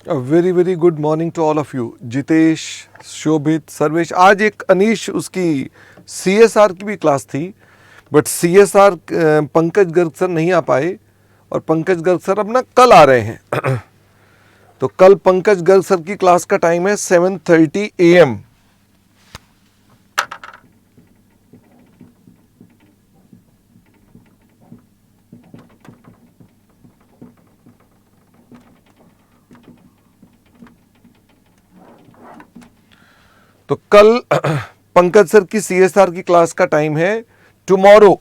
Very very good morning to all of you. Jitesh, Shobhit, Sarvesh. आज एक अनीश उसकी सीएसआर की भी क्लास थी, but CSR Pankaj Garg sir नहीं आ पाए और पंकज गर्ग सर अब ना कल आ रहे हैं। तो कल पंकज गर्ग सर की क्लास का टाइम है 7:30 AM। तो कल पंकज सर की सीएसआर की क्लास का टाइम है टुमारो,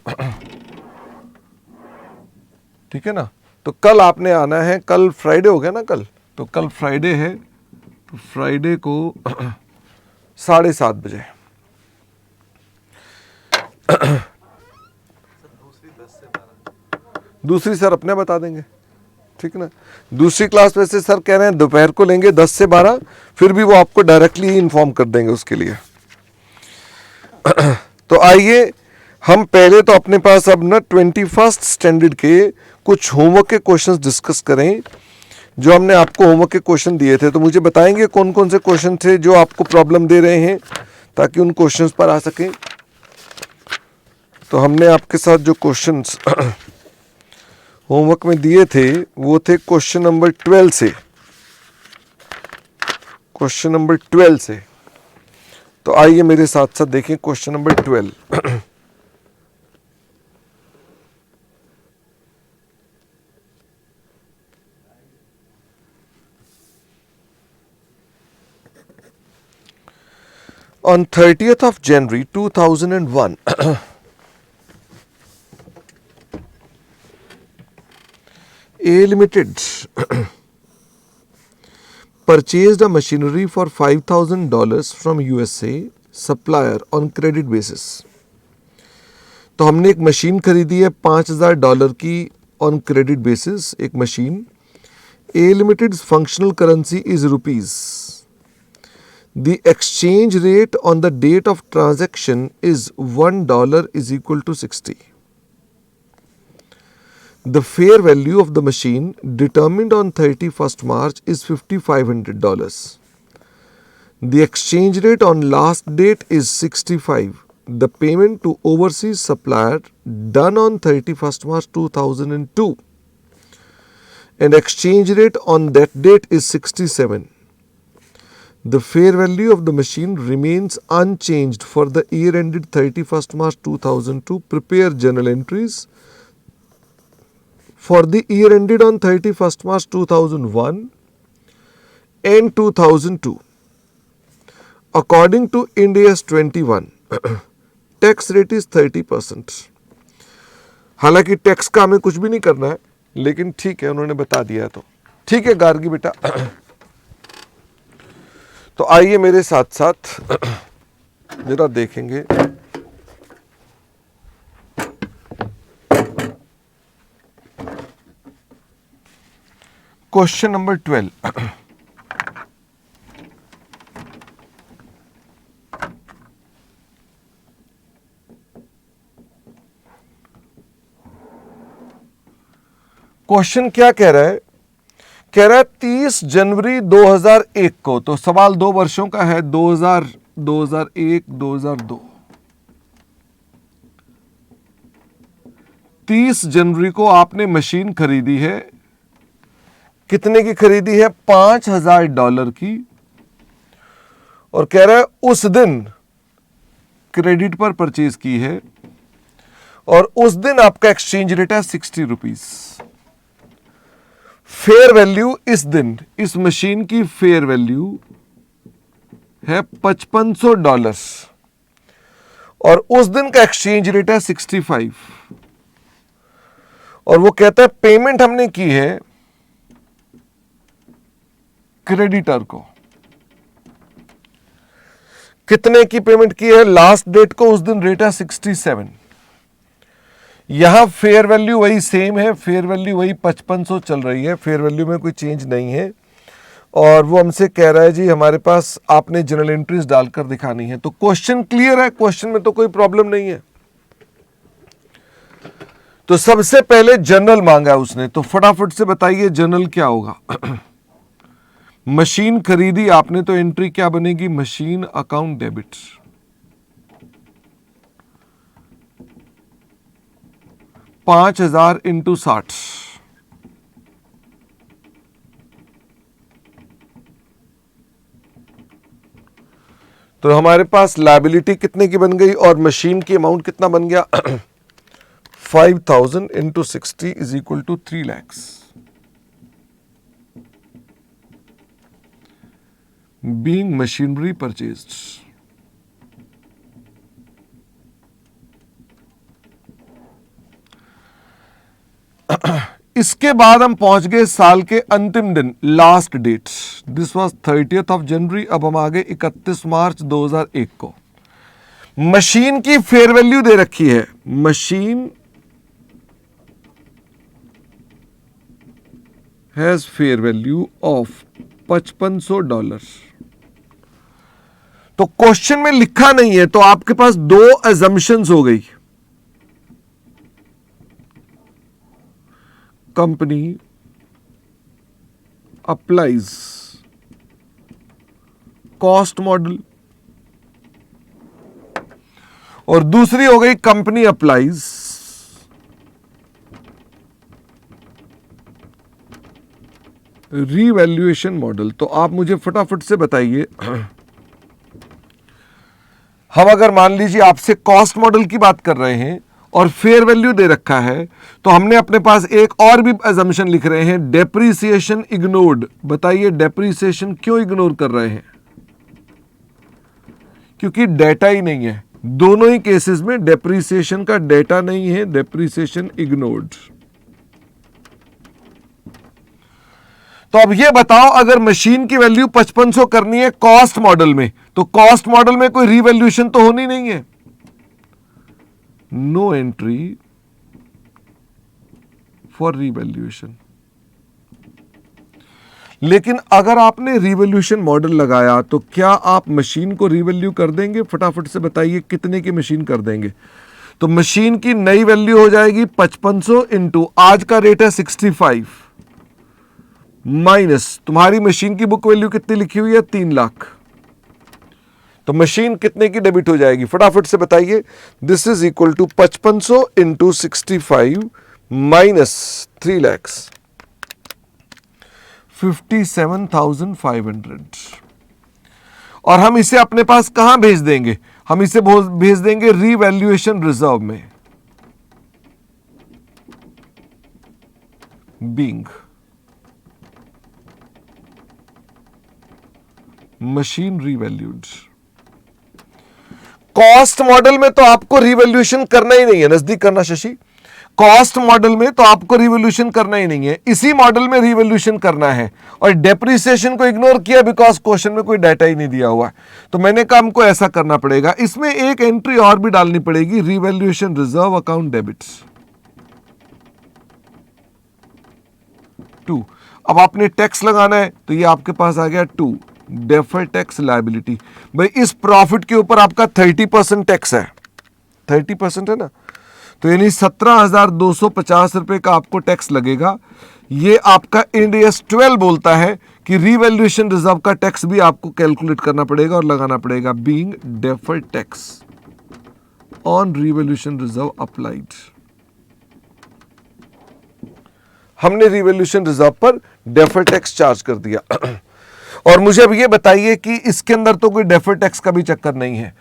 ठीक है ना। तो कल आपने आना है, कल फ्राइडे हो गया ना कल, तो कल फ्राइडे है, तो फ्राइडे को 7:30 बजे। दूसरी सर अपने बता देंगे, ठीक है ना। दूसरी क्लास वैसे सर कह रहे हैं दोपहर को लेंगे 10 से 12, फिर भी वो आपको डायरेक्टली ही इन्फॉर्म कर देंगे उसके लिए। तो आइए हम पहले तो अपने पास अब ना 21st स्टैंडर्ड के कुछ होमवर्क के क्वेश्चंस डिस्कस करें, जो हमने आपको होमवर्क के क्वेश्चन दिए थे। तो मुझे बताएंगे कौन कौन से क्वेश्चन थे जो आपको प्रॉब्लम दे रहे हैं, ताकि उन क्वेश्चंस पर आ सकें। तो हमने आपके साथ जो क्वेश्चंस होमवर्क में दिए थे वो थे क्वेश्चन नंबर 12 से, क्वेश्चन नंबर 12 से। तो आइए मेरे साथ साथ देखें question number 12। On 30th of January 2001, A Limited purchased a machinery for $5,000 from USA supplier on credit basis. तो हमने एक मशीन खरीदी है $5,000 की ऑन क्रेडिट बेसिस, एक machine. A Limited's functional currency is rupees. The exchange rate on the date of transaction is $1 is equal to 60. The fair value of the machine determined on 31st March is $5,500. The exchange rate on last date is 65. The payment to overseas supplier done on 31st March 2002 and exchange rate on that date is 67. The fair value of the machine remains unchanged for the year ended 31st March 2002. Prepare journal entries for the year ended on 31st March 2001 and 2002. According to Ind AS 21, tax rate is 30%. हालांकि tax का हमें कुछ भी नहीं करना है, लेकिन ठीक है उन्होंने बता दिया तो ठीक है गार्गी बेटा। तो आइए मेरे साथ साथ जरा देखेंगे क्वेश्चन नंबर 12। क्वेश्चन क्या कह रहा है? कह रहा है 30 जनवरी 2001 को, तो सवाल 2 वर्षों का है, 2000, 2001, 2002। 30 जनवरी को आपने मशीन खरीदी है, कितने की खरीदी है? $5,000 की। और कह रहा है उस दिन क्रेडिट पर परचेज की है और उस दिन आपका एक्सचेंज रेट है 60 रुपीज। फेयर वैल्यू इस दिन इस मशीन की फेयर वैल्यू है $5500 और उस दिन का एक्सचेंज रेट है 65। और वो कहता है पेमेंट हमने की है क्रेडिटर को। कितने की पेमेंट की है? लास्ट डेट को, उस दिन रेट है 67। यहां फेयर वैल्यू वही सेम है, फेयर वैल्यू वही 5500 चल रही है, फेयर वैल्यू में कोई चेंज नहीं है। और वो हमसे कह रहा है जी हमारे पास आपने जनरल एंट्रीज डालकर दिखानी है। तो क्वेश्चन क्लियर है, क्वेश्चन में तो कोई प्रॉब्लम नहीं है। तो सबसे पहले जनरल मांगा है उसने, तो फटाफट से बताइए जनरल क्या होगा। मशीन खरीदी आपने तो एंट्री क्या बनेगी, मशीन अकाउंट डेबिट। $5,000 इंटू 60, तो हमारे पास लायबिलिटी कितने की बन गई और मशीन की अमाउंट कितना बन गया 5,000 into 60 is equal to 3 lakhs। Being machinery purchased. इसके बाद हम पहुंच गए साल के अंतिम दिन, last date. This was 30th of January। अब हम आ गए 31 मार्च 2001 को। मशीन की फेयर वैल्यू दे रखी है, machine has fair value of $5500। तो क्वेश्चन में लिखा नहीं है, तो आपके पास दो अजम्पशंस हो गई। कंपनी अप्लाइज कॉस्ट मॉडल और दूसरी हो गई कंपनी अप्लाइज रीवैल्यूएशन मॉडल। तो आप मुझे फटाफट से बताइए, हम अगर मान लीजिए आपसे कॉस्ट मॉडल की बात कर रहे हैं और फेयर वैल्यू दे रखा है, तो हमने अपने पास एक और भी अजम्पशन लिख रहे हैं, डेप्रीसिएशन इग्नोर्ड। बताइए डेप्रीसिएशन क्यों इग्नोर कर रहे हैं? क्योंकि डेटा ही नहीं है। दोनों ही केसेस में डेप्रीसिएशन का डेटा नहीं है, डेप्रीसिएशन इग्नोर्ड। तो अब ये बताओ, अगर मशीन की वैल्यू 5500 करनी है कॉस्ट मॉडल में, तो कॉस्ट मॉडल में कोई रीवैल्यूएशन तो होनी नहीं है। No entry for revaluation. लेकिन अगर आपने रीवैल्यूएशन मॉडल लगाया तो क्या आप मशीन को रीवैल्यू कर देंगे? फटाफट से बताइए कितने की मशीन कर देंगे? तो मशीन की नई वैल्यू हो जाएगी 5500 इंटू आज का रेट है 65 माइनस तुम्हारी मशीन की बुक वैल्यू कितनी लिखी हुई है 3 लाख। तो मशीन कितने की डेबिट हो जाएगी? फटाफट से बताइए। This is equal to 5500 into 65 minus 3 lakhs, 57,500। और हम इसे अपने पास कहां भेज देंगे? हम इसे भेज देंगे रीवैल्यूएशन रिजर्व में। Being machine revalued. Cost model में तो आपको रिवैल्यूएशन करना ही नहीं है, नजदीक करना शशि। कॉस्ट मॉडल में तो आपको रिवैल्यूएशन करना ही नहीं है, इसी मॉडल में रिवैल्यूएशन करना है। और डेप्रिसिएशन को इग्नोर किया बिकॉज क्वेश्चन में कोई डाटा ही नहीं दिया हुआ। तो मैंने कहा हमको ऐसा करना पड़ेगा, इसमें एक एंट्री और भी डालनी पड़ेगी, रिवैल्यूएशन रिजर्व अकाउंट डेबिट्स 2। अब आपने टैक्स लगाना है, तो ये आपके पास आ गया 2 डेफर्ड टैक्स लायबिलिटी। भाई इस प्रॉफिट के ऊपर आपका 30% टैक्स है, 30% है ना, तो यानी 17,250 रुपए का आपको टैक्स लगेगा। ये आपका इंड AS 12 बोलता है कि रीवैल्यूएशन रिजर्व का टैक्स भी आपको कैलकुलेट करना पड़ेगा और लगाना पड़ेगा। Being deferred tax on revaluation reserve applied. हमने रीवैल्यूएशन रिजर्व पर डेफर्ड टैक्स चार्ज कर दिया। और मुझे अब ये बताइए कि इसके अंदर तो कोई डेफर्ड टैक्स का भी चक्कर नहीं है।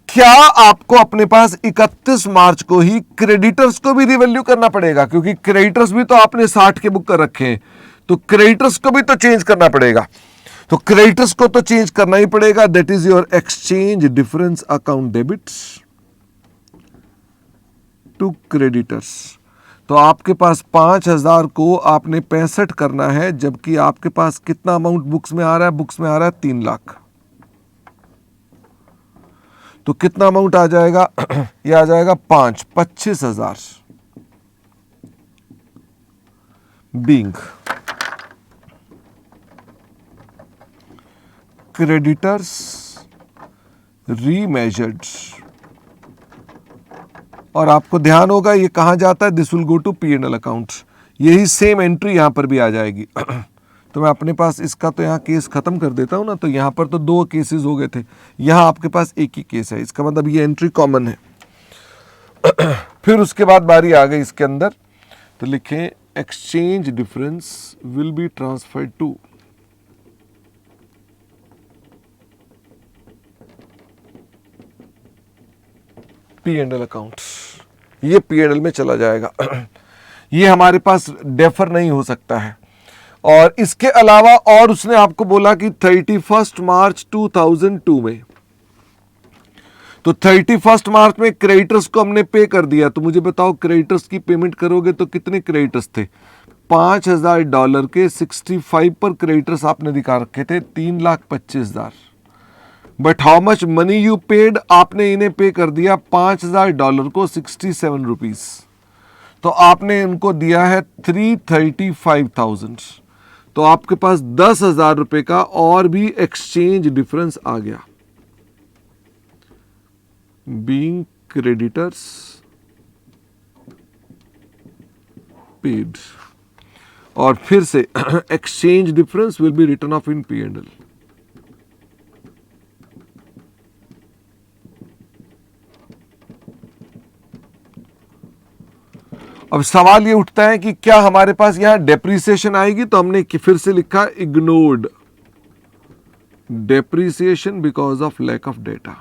क्या आपको अपने पास 31 मार्च को ही क्रेडिटर्स को भी रिवैल्यू करना पड़ेगा? क्योंकि क्रेडिटर्स भी तो आपने 60 के बुक कर रखे हैं, तो क्रेडिटर्स को भी तो चेंज करना पड़ेगा। तो क्रेडिटर्स को तो चेंज करना ही पड़ेगा। That is your exchange difference account debits to creditors. तो आपके पास 5,000 को आपने 65 करना है, जबकि आपके पास कितना अमाउंट बुक्स में आ रहा है? बुक्स में आ रहा है 3 लाख। तो कितना अमाउंट आ जाएगा? ये आ जाएगा 25,000। Being creditors remeasured. और आपको ध्यान होगा ये कहां जाता है? This will go to P&L account. यही सेम एंट्री यहां पर भी आ जाएगी। तो मैं अपने पास इसका तो यहाँ केस खत्म कर देता हूँ ना, तो यहाँ पर तो 2 केसेस हो गए थे, यहाँ आपके पास एक ही केस है, इसका मतलब ये एंट्री कॉमन है। फिर उसके बाद बारी आ गई इसके अंदर, तो लिखें exchange difference will be transferred to P&L account, ये P&L में चला जाएगा। ये हमारे पास डेफर नहीं हो सकता है। और इसके अलावा और उसने आपको बोला कि 31 मार्च 2002 में, तो 31 मार्च में क्रेडिटर्स को हमने पे कर दिया। तो मुझे बताओ क्रेडिटर्स की पेमेंट करोगे तो कितने क्रेडिटर्स थे? $5,000 के 65 पर क्रेडिटर्स आपने दिखा रखे थे, 3,25,000। But how much money you paid, आपने इन्हें पे कर दिया $5,000 को 67 रुपीज, तो आपने इनको दिया है 335,000। तो आपके पास 10,000 रुपए का और भी एक्सचेंज डिफरेंस आ गया। बीइंग क्रेडिटर्स पेड, और फिर से exchange difference will be written off in P&L। अब सवाल ये उठता है कि क्या हमारे पास यहां डेप्रिसिएशन आएगी? तो हमने फिर से लिखा ignored depreciation because of lack of data,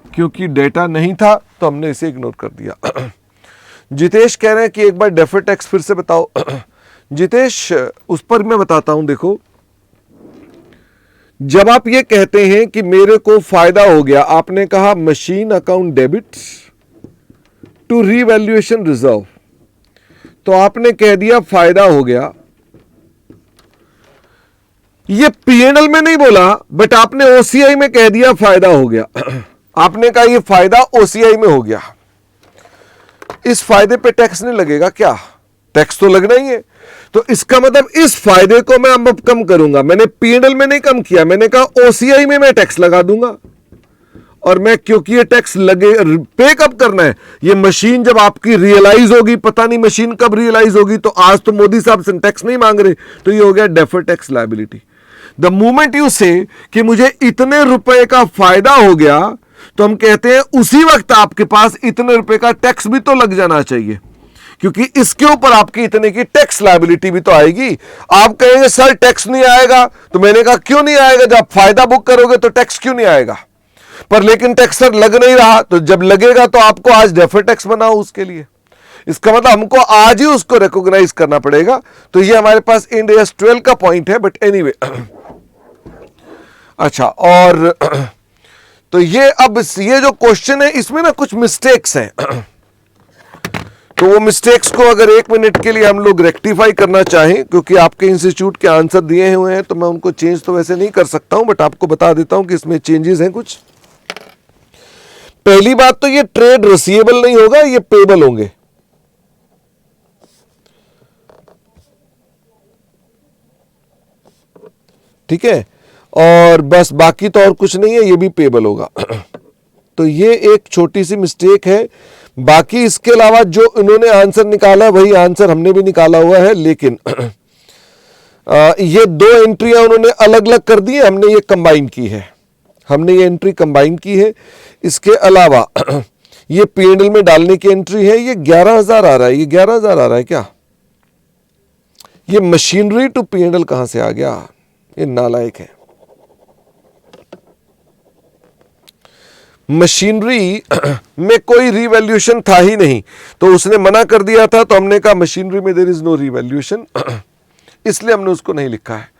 क्योंकि डेटा नहीं था तो हमने इसे इग्नोर कर दिया। जितेश कह रहे हैं कि एक बार डेफर्ड टैक्स फिर से बताओ। जितेश, उस पर मैं बताता हूं। देखो, जब आप ये कहते हैं कि मेरे को फायदा हो गया, आपने कहा machine account debit to revaluation reserve, तो आपने कह दिया फायदा हो गया। ये P&L में नहीं बोला, बट आपने OCI में कह दिया फायदा हो गया। आपने कहा ये फायदा OCI में हो गया, इस फायदे पे टैक्स नहीं लगेगा क्या? टैक्स तो लगना ही है। तो इसका मतलब इस फायदे को मैं अब कम करूंगा। मैंने P&L में नहीं कम किया, मैंने कहा OCI में मैं टैक्स लगा दूंगा। और मैं, क्योंकि ये टैक्स लगे, पे कब करना है? ये मशीन जब आपकी रियलाइज होगी, पता नहीं मशीन कब रियलाइज होगी। तो आज तो मोदी साहब से टैक्स नहीं मांग रहे, तो ये हो गया deferred tax liability. The moment you से कि मुझे इतने रुपए का फायदा हो गया, तो हम कहते हैं उसी वक्त आपके पास इतने रुपए का टैक्स भी तो लग जाना चाहिए, क्योंकि इसके ऊपर आपकी इतने की टैक्स लायबिलिटी भी तो आएगी। आप कहेंगे सर टैक्स नहीं आएगा, तो मैंने कहा क्यों नहीं आएगा? जब फायदा बुक करोगे तो टैक्स क्यों नहीं आएगा? पर लेकिन टैक्स सर लग नहीं रहा, तो जब लगेगा तो आपको आज डेफर्ड टैक्स बनाओ उसके लिए। इसका मतलब हमको आज ही उसको रिकॉग्नाइज करना पड़ेगा। तो ये हमारे पास इंड AS 12 का पॉइंट है, बट एनीवे। अच्छा, और तो ये अब ये जो क्वेश्चन है इसमें ना कुछ मिस्टेक्स हैं। तो वो मिस्टेक्स को अगर 1 मिनट के लिए हम लोग रेक्टिफाई करना चाहें, क्योंकि आपके इंस्टीट्यूट के आंसर दिए हुए हैं, तो मैं उनको चेंज तो वैसे नहीं कर सकता हूं, बट आपको बता देता हूं कि इसमें चेंजेस हैं कुछ। पहली बात तो ये ट्रेड रिसीवेबल नहीं होगा, ये पेबल होंगे। ठीक है, और बस बाकी तो और कुछ नहीं है, ये भी पेबल होगा। तो ये एक छोटी सी मिस्टेक है। बाकी इसके अलावा जो इन्होंने आंसर निकाला है वही आंसर हमने भी निकाला हुआ है, लेकिन ये 2 एंट्रियां उन्होंने अलग अलग कर दी है, हमने ये कंबाइन की है, हमने ये एंट्री कंबाइन की है। इसके अलावा ये P&L में डालने की एंट्री है, ये 11,000 आ रहा है, ये 11,000 आ रहा है क्या? ये मशीनरी टू P&L कहां से आ गया? ये नालायक है। मशीनरी में कोई रीवैल्यूएशन था ही नहीं, तो उसने मना कर दिया था, तो हमने कहा मशीनरी में देयर इज नो रीवैल्यूएशन, इसलिए हमने उसको नहीं लिखा है।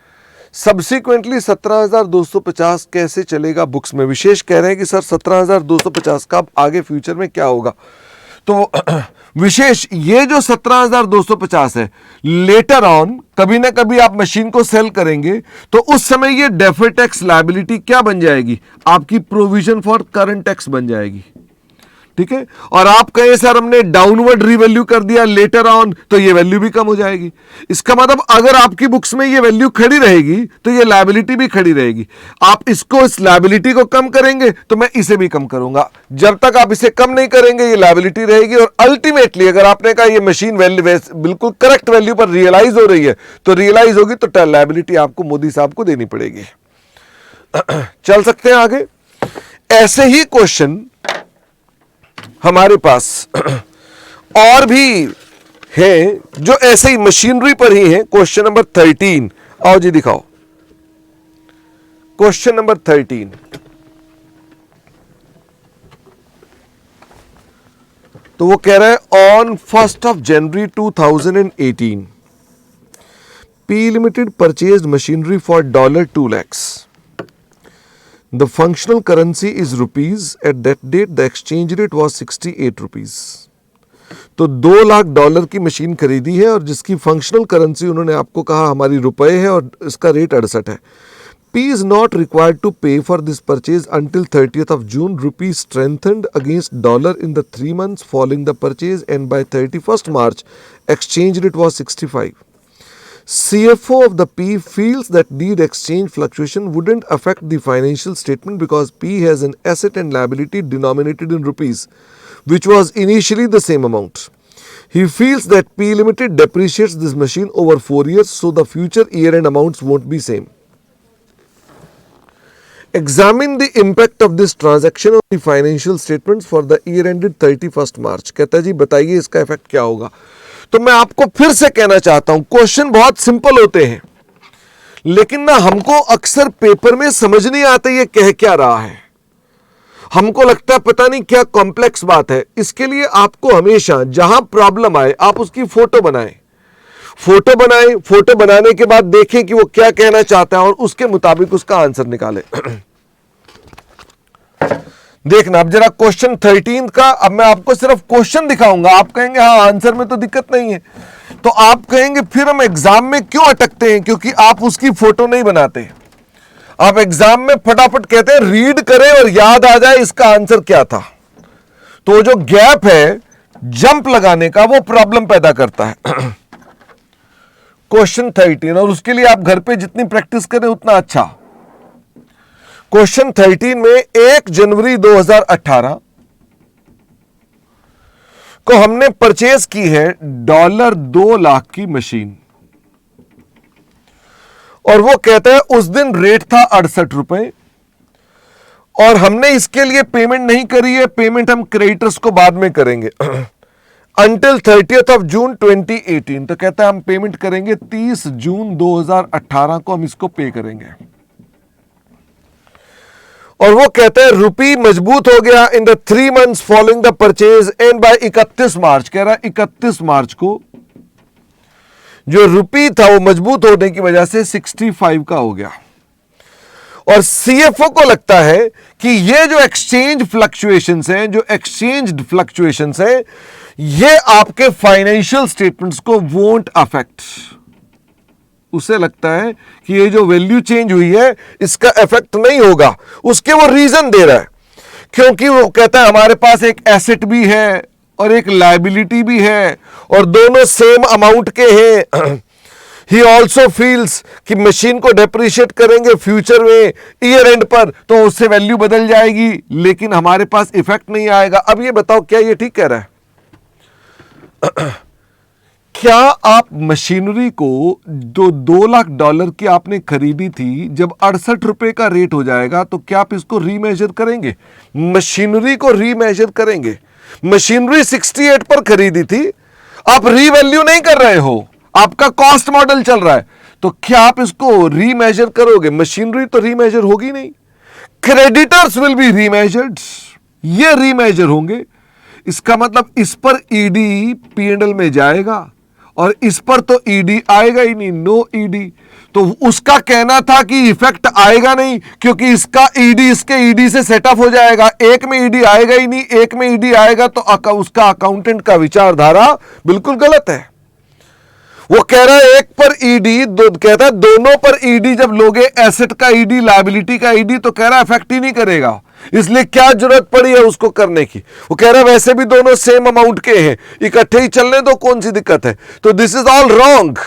सब्सिक्वेंटली 17,250 कैसे चलेगा बुक्स में? विशेष कह रहे हैं कि सर 17,250 का आगे फ्यूचर में क्या होगा? तो विशेष ये जो 17,250 है, लेटर ऑन कभी ना कभी आप मशीन को सेल करेंगे, तो उस समय ये डेफर्ड टैक्स लायबिलिटी क्या बन जाएगी? आपकी प्रोविजन फॉर करंट टैक्स बन जाएगी। ठीक है। और आप कहें सर हमने डाउनवर्ड रीवैल्यू कर दिया लेटर ऑन, तो ये वैल्यू भी कम हो जाएगी। इसका मतलब अगर आपकी बुक्स में ये वैल्यू खड़ी रहेगी तो ये लायबिलिटी भी खड़ी रहेगी। आप इसको, इस लायबिलिटी को कम करेंगे तो मैं इसे भी कम करूंगा। जब तक आप इसे कम नहीं करेंगे ये लायबिलिटी रहेगी। और अल्टीमेटली अगर आपने कहा ये मशीन वैल्यू बिल्कुल करेक्ट वैल्यू पर रियलाइज हो रही है, तो रियलाइज होगी तो लायबिलिटी आपको मोदी साहब को देनी पड़ेगी। चल सकते हैं आगे। ऐसे ही क्वेश्चन हमारे पास और भी हैं जो ऐसे ही मशीनरी पर ही हैं। क्वेश्चन नंबर 13, आओ जी दिखाओ। क्वेश्चन नंबर 13, तो वो कह रहा है on 1st of January 2018 P Limited purchased machinery for $2 lakhs. The functional currency is rupees. At that date, the exchange rate was 68 rupees. तो $2 लाख की मशीन खरीदी है और जिसकी फंक्शनल करेंसी उन्होंने आपको कहा हमारी रुपए है और इसका रेट 68 है। P is not required to pay for this purchase until 30th of June. Rupee strengthened against dollar in the 3 months following the purchase, and by 31st March, exchange rate was 65. CFO of the P feels that deed exchange fluctuation wouldn't affect the financial statement because P has an asset and liability denominated in rupees, which was initially the same amount. He feels that P Limited depreciates this machine over 4 years, so the future year-end amounts won't be same. Examine the impact of this transaction on the financial statements for the year ended 31st March. कहता है जी बताइए इसका effect क्या होगा। तो मैं आपको फिर से कहना चाहता हूं, क्वेश्चन बहुत सिंपल होते हैं लेकिन ना हमको अक्सर पेपर में समझ नहीं आता ये कह क्या रहा है। हमको लगता है पता नहीं क्या कॉम्प्लेक्स बात है। इसके लिए आपको हमेशा जहां प्रॉब्लम आए आप उसकी फोटो बनाएं। फोटो बनाने के बाद देखें कि वो क्या कहना चाहता है और उसके मुताबिक उसका आंसर निकालें। देखना अब जरा क्वेश्चन 13 का, अब मैं आपको सिर्फ क्वेश्चन दिखाऊंगा। आप कहेंगे हाँ आंसर में तो दिक्कत नहीं है, तो आप कहेंगे फिर हम एग्जाम में क्यों अटकते हैं, क्योंकि आप उसकी फोटो नहीं बनाते। आप एग्जाम में फटाफट कहते हैं रीड करें और याद आ जाए इसका आंसर क्या था। तो जो गैप है जंप लगाने का वो प्रॉब्लम पैदा करता है। क्वेश्चन 13, और उसके लिए आप घर पे जितनी प्रैक्टिस करें उतना अच्छा। क्वेश्चन 13 में 1 जनवरी 2018 को हमने परचेज की है $2 लाख की मशीन, और वो कहता है उस दिन रेट था 68 रुपए और हमने इसके लिए पेमेंट नहीं करी है। पेमेंट हम क्रेडिटर्स को बाद में करेंगे अंटिल 30th of June 2018। तो कहता है हम पेमेंट करेंगे 30 जून 2018 को हम इसको पे करेंगे। और वो कहता है रुपी मजबूत हो गया in the 3 months following the purchase and by 31 March. कह रहा है 31 मार्च को जो रुपी था वो मजबूत होने की वजह से 65 का हो गया। और सीएफओ को लगता है कि ये जो एक्सचेंज फ्लक्चुएशंस हैं, जो एक्सचेंज फ्लक्चुएशंस हैं, ये आपके फाइनेंशियल स्टेटमेंट्स को वोंट अफेक्ट। उसे लगता है कि ये जो वैल्यू चेंज हुई है इसका इफेक्ट नहीं होगा। उसके वो रीजन दे रहा है, क्योंकि वो कहता है हमारे पास एक एसेट भी है और एक लायबिलिटी भी है और दोनों सेम अमाउंट के हैं। ही ऑल्सो फील्स कि मशीन को डेप्रिशिएट करेंगे फ्यूचर में ईयर एंड पर तो उससे वैल्यू बदल जाएगी, लेकिन हमारे पास इफेक्ट नहीं आएगा। अब ये बताओ क्या ये ठीक कह रहा है? क्या आप मशीनरी को जो $2 लाख की आपने खरीदी थी, जब 68 रुपए का रेट हो जाएगा तो क्या आप इसको रीमेजर करेंगे? मशीनरी को रीमेजर करेंगे। मशीनरी 68 पर खरीदी थी, आप रीवैल्यू नहीं कर रहे हो, आपका कॉस्ट मॉडल चल रहा है, तो क्या आप इसको रीमेजर करोगे? मशीनरी तो रीमेजर होगी नहीं। क्रेडिटर्स विल बी रीमेजर्ड, ये रीमेजर होंगे। इसका मतलब इस पर ईडी P&L में जाएगा और इस पर तो ईडी आएगा ही नहीं, नो ईडी। तो उसका कहना था कि इफेक्ट आएगा नहीं क्योंकि इसका ईडी इसके ईडी से सेटअप हो जाएगा। एक में ईडी आएगा ही नहीं, एक में ईडी आएगा तो उसका अकाउंटेंट का विचारधारा बिल्कुल गलत है। वो कह रहा है एक पर ईडी, कहता है दोनों पर ईडी जब लोगे, एसेट का ईडी लायबिलिटी का ईडी, तो कह रहा है इफेक्ट ही नहीं करेगा। इसलिए क्या जरूरत पड़ी है उसको करने की। वो कह रहा है वैसे भी दोनों सेम अमाउंट के हैं, इकट्ठे ही चलने दो, कौन सी दिक्कत है। तो दिस इज ऑल रॉन्ग।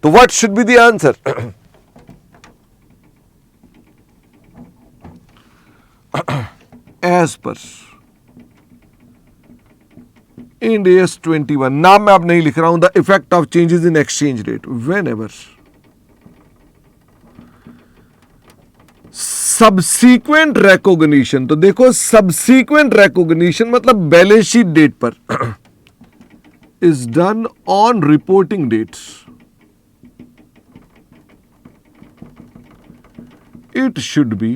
तो what should be the answer? As per Ind AS 21, नाम मैं अब नहीं लिख रहा हूं, the effect of changes in exchange rate whenever subsequent recognition. तो देखो सबसीक्वेंट रिकॉग्निशन मतलब बैलेंस शीट डेट पर is done on reporting dates, it should be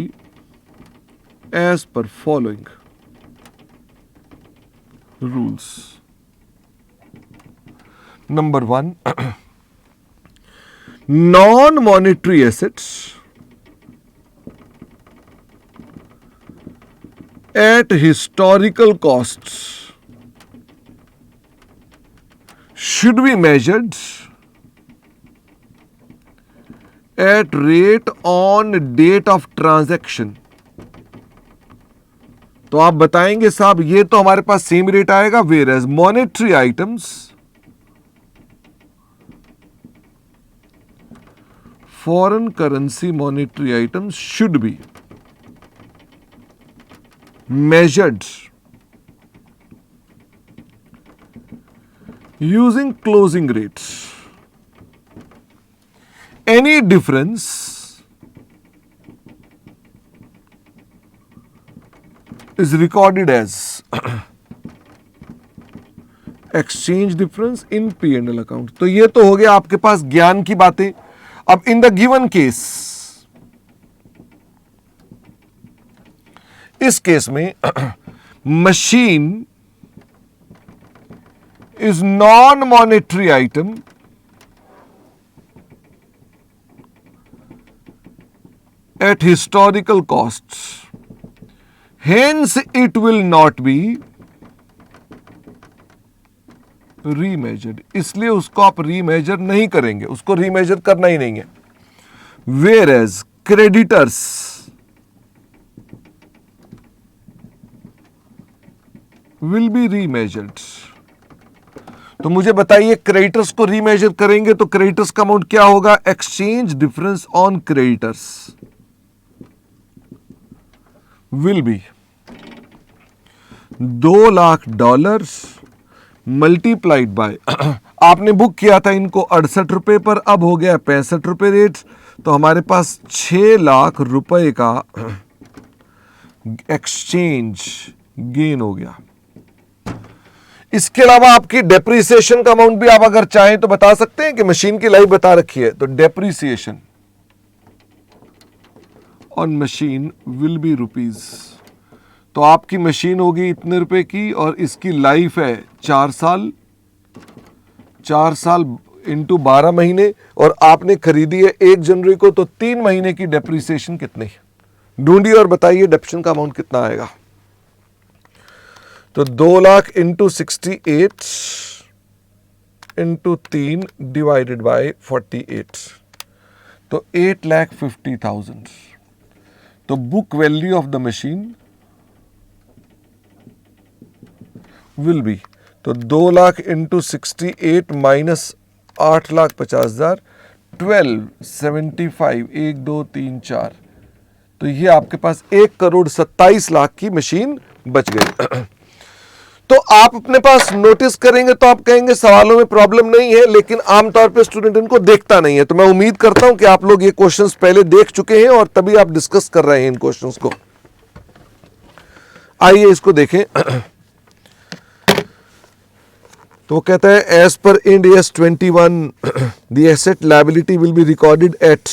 as per following rules. Number 1, non-monetary assets at historical costs should be measured at rate on date of transaction. तो आप बताएंगे साहब ये तो हमारे पास सेम रेट आएगा, whereas monetary items foreign currency monetary items should be measured using closing rates. Any difference is recorded as exchange difference in P&L account. तो ये तो हो गया आपके पास ज्ञान की बातें। अब इन द गिवन केस, इस केस में machine is non monetary item at historical cost, hence it will not be remeasured. इसलिए उसको आप रीमेजर नहीं करेंगे, उसको रीमेजर करना ही नहीं है। Whereas creditors will be remeasured. तो मुझे बताइए क्रेडिटर्स को रीमेजर करेंगे तो क्रेडिटर्स का अमाउंट क्या होगा? Exchange difference on creditors will B $2,00,000 multiplied by आपने बुक किया था इनको 68 रुपए पर, अब हो गया 65 रुपए रेट, तो हमारे पास 6 लाख रुपए का एक्सचेंज गेन हो गया। इसके अलावा आपकी डेप्रिसिएशन का अमाउंट भी आप अगर चाहें तो बता सकते हैं कि मशीन की लाइफ बता रखी है, तो depreciation on machine will be rupees. तो आपकी मशीन होगी इतने रुपए की और इसकी लाइफ है 4 साल, 4 साल इंटू 12 महीने, और आपने खरीदी है 1 जनवरी को, तो 3 महीने की डेप्रिसिएशन कितनी ढूंढिए और बताइए डेप्रिसिएशन का अमाउंट कितना आएगा। तो 2 lakh into 68 into 3 divided by 48, तो 8,50,000। तो book value of the machine will be, तो 2 लाख इंटू 68 माइनस 8,50,000, 1275, 1 2 3 4, तो ये आपके पास 1,27,00,000 की मशीन बच गई। तो आप अपने पास नोटिस करेंगे तो आप कहेंगे सवालों में प्रॉब्लम नहीं है, लेकिन आमतौर पे स्टूडेंट इनको देखता नहीं है। तो मैं उम्मीद करता हूं कि आप लोग ये क्वेश्चंस पहले देख चुके हैं और तभी आप डिस्कस कर रहे हैं इन क्वेश्चंस को। आइए इसको देखें। तो वो कहता है as per Ind AS 21 the asset liability will be recorded at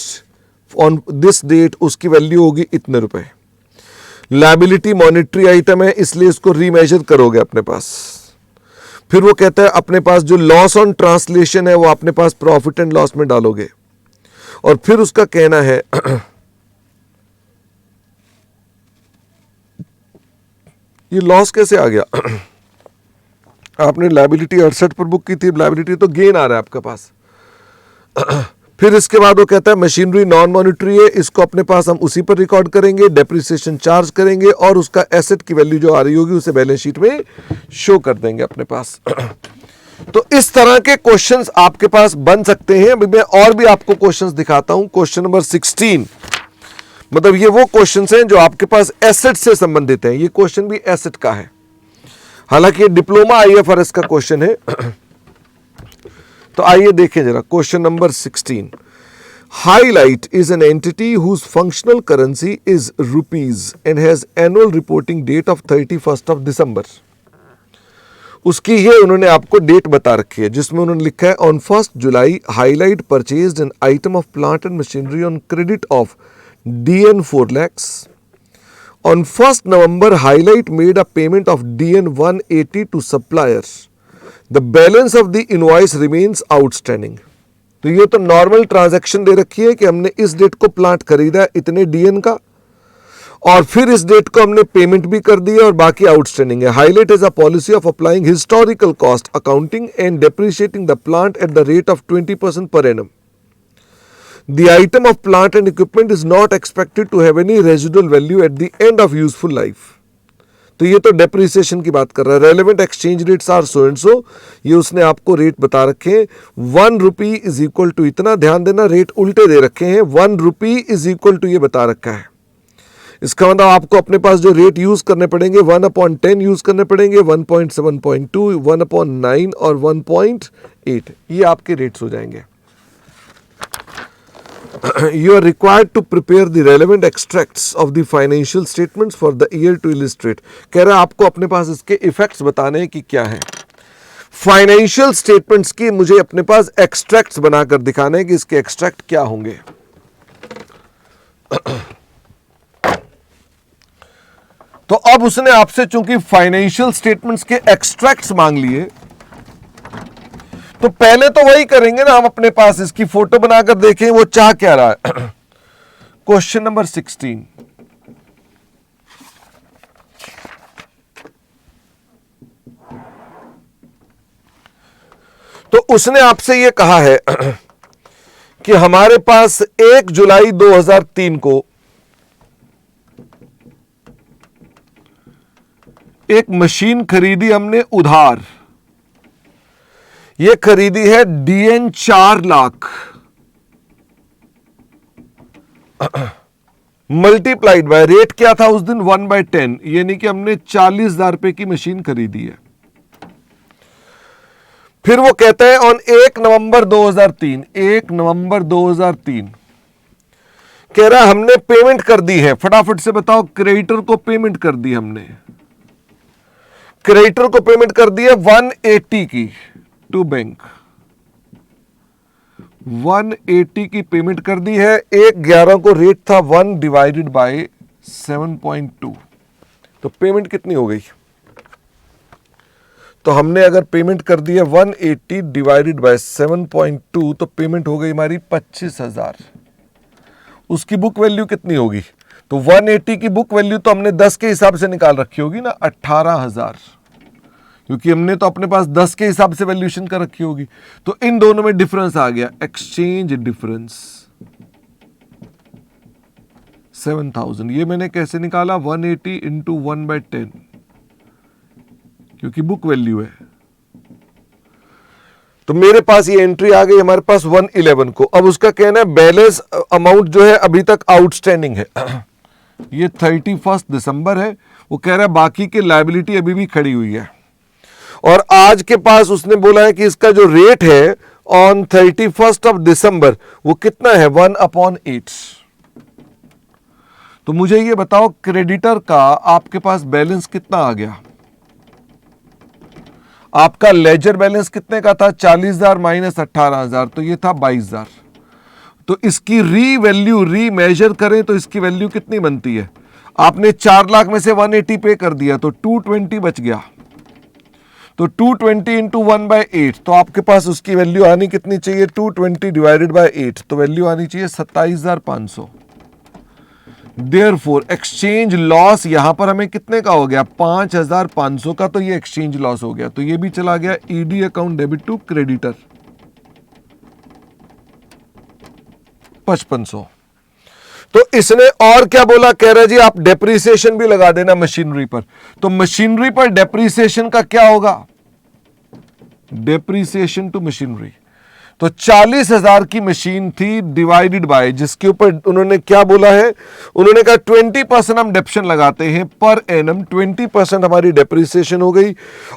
on this date, उसकी वैल्यू होगी इतने रुपए। लायबिलिटी मॉनेटरी आइटम है इसलिए इसको रीमेजर करोगे अपने पास। फिर वो कहता है अपने पास जो लॉस ऑन ट्रांसलेशन है वो अपने पास प्रॉफिट एंड लॉस में डालोगे, और फिर उसका कहना है ये लॉस कैसे आ गया? आपने लायबिलिटी 68 पर बुक की थी, लायबिलिटी तो गेन आ रहा है आपके पास। फिर इसके बाद वो कहता है मशीनरी नॉन मॉनिटरी है, इसको अपने पास हम उसी पर रिकॉर्ड करेंगे, डेप्रिसिएशन चार्ज करेंगे और उसका एसेट की वैल्यू जो आ रही होगी उसे बैलेंस शीट में शो कर देंगे अपने पास। तो इस तरह के क्वेश्चंस आपके पास बन सकते हैं। अभी मैं और भी आपको क्वेश्चंस दिखाता हूं। क्वेश्चन नंबर 16, मतलब ये वो क्वेश्चंस हैं जो आपके पास एसेट से संबंधित हैं। ये क्वेश्चन भी एसेट का है, हालांकि ये डिप्लोमा आईएफआरएस का क्वेश्चन है। तो आइए देखें जरा question number 16। Highlight is an entity whose functional currency is rupees and has annual reporting date of 31 of December. उसकी ये उन्होंने आपको डेट बता रखी है जिसमें उन्होंने लिखा है on 1 July highlight purchased an item of plant and machinery on credit of DN 4 lakhs. On 1st November, Highlight made a payment of DN 180 to supplier. The balance of the invoice remains outstanding. तो ये तो normal transaction दे रखी है कि हमने इस date को plant खरीदा है इतने DN का, और फिर इस डेट को हमने पेमेंट भी कर दी है और बाकी आउटस्टैंडिंग है। Highlight is a policy of applying historical cost accounting and depreciating the plant at the rate of 20% per annum. The item of plant and equipment is not expected to have any residual value at the end of useful life. तो ये तो depreciation की बात कर रहा है। Relevant exchange rates are so and so, ये उसने आपको रेट बता रखे हैं। 1 रुपी इज इक्वल टू इतना, ध्यान देना रेट उल्टे दे रखे हैं। 1 रुपी इज इक्वल टू ये बता रखा है। इसका मतलब आपको अपने पास जो रेट यूज करने पड़ेंगे 1/10 यूज करने पड़ेंगे, 1.7.2, 1/9 और 1.8, ये आपके रेट्स हो जाएंगे। You are required to prepare the relevant extracts of the financial statements for the year to illustrate. कह रहा है आपको अपने पास इसके इफेक्ट्स बताने हैं कि क्या है। फाइनेंशियल स्टेटमेंट्स की मुझे अपने पास एक्सट्रैक्ट्स बनाकर दिखाने हैं कि इसके एक्सट्रैक्ट क्या होंगे। तो अब उसने आपसे चूंकि फाइनेंशियल स्टेटमेंट्स के एक्सट्रैक्ट्स मांग लिए, तो पहले तो वही करेंगे ना, हम अपने पास इसकी फोटो बनाकर देखें वो चाह क्या रहा है। क्वेश्चन नंबर 16, तो उसने आपसे ये कहा है कि हमारे पास 1 जुलाई 2003 को एक मशीन खरीदी हमने उधार। ये खरीदी है DN 4 lakh multiplied by rate क्या था उस दिन 1/10, यानी कि हमने 40,000 रुपए की मशीन खरीदी है। फिर वो कहता है ऑन 1 नवंबर 2003, 1 नवंबर 2003 कह रहा हमने पेमेंट कर दी है। फटाफट से बताओ, क्रेडिटर को पेमेंट कर दी हमने, क्रेडिटर को पेमेंट कर दी है 180 की टू बैंक, 180 की पेमेंट कर दी है। 1/11 को रेट था 1 डिवाइडेड बाय 7.2, तो पेमेंट कितनी हो गई? तो हमने अगर पेमेंट कर दी है 180 डिवाइडेड बाय 7.2, तो पेमेंट हो गई हमारी 25,000। उसकी बुक वैल्यू कितनी होगी? तो 180 की बुक वैल्यू तो हमने 10 के हिसाब से निकाल रखी होगी ना, 18,000, क्योंकि हमने तो अपने पास 10 के हिसाब से वैल्यूएशन कर रखी होगी। तो इन दोनों में डिफरेंस आ गया, एक्सचेंज डिफरेंस 7,000। ये मैंने कैसे निकाला? 180 इंटू 1/10, क्योंकि बुक वैल्यू है। तो मेरे पास ये एंट्री आ गई हमारे पास 111 को। अब उसका कहना है बैलेंस अमाउंट जो है अभी तक आउटस्टैंडिंग है। ये 31 दिसंबर है। वो कह रहा है बाकी की लायबिलिटी अभी भी खड़ी हुई है, और आज के पास उसने बोला है कि इसका जो रेट है ऑन 31 ऑफ दिसंबर वो कितना है? 1/8। तो मुझे ये बताओ क्रेडिटर का आपके पास बैलेंस कितना आ गया? आपका लेजर बैलेंस कितने का था? 40,000 माइनस 18,000, तो ये था 22,000। तो इसकी री वैल्यू री मेजर करें तो इसकी वैल्यू कितनी बनती है? आपने 4 लाख में से 180 पे कर दिया तो 220 बच गया। तो 220 इंटू 1/8, तो आपके पास उसकी वैल्यू आनी कितनी चाहिए? 220 डिवाइडेड बाय 8, तो वैल्यू आनी चाहिए 27,500। देयरफॉर एक्सचेंज लॉस यहां पर हमें कितने का हो गया? 5,500 का। तो ये एक्सचेंज लॉस हो गया, तो ये भी चला गया ED account debit to creditor. 5500। तो इसने और क्या बोला, कह रहा जी आप डेप्रिसिएशन भी लगा देना मशीनरी पर। तो मशीनरी पर डेप्रिसिएशन का क्या होगा, डेप्रिसिएशन टू मशीनरी। तो 40,000 की मशीन थी डिवाइडेड बाय, जिसके ऊपर उन्होंने क्या बोला है, उन्होंने कहा 20% हम डेप्शन लगाते हैं पर एनम, 20% हमारी डेप्रिसिएशन हो गई।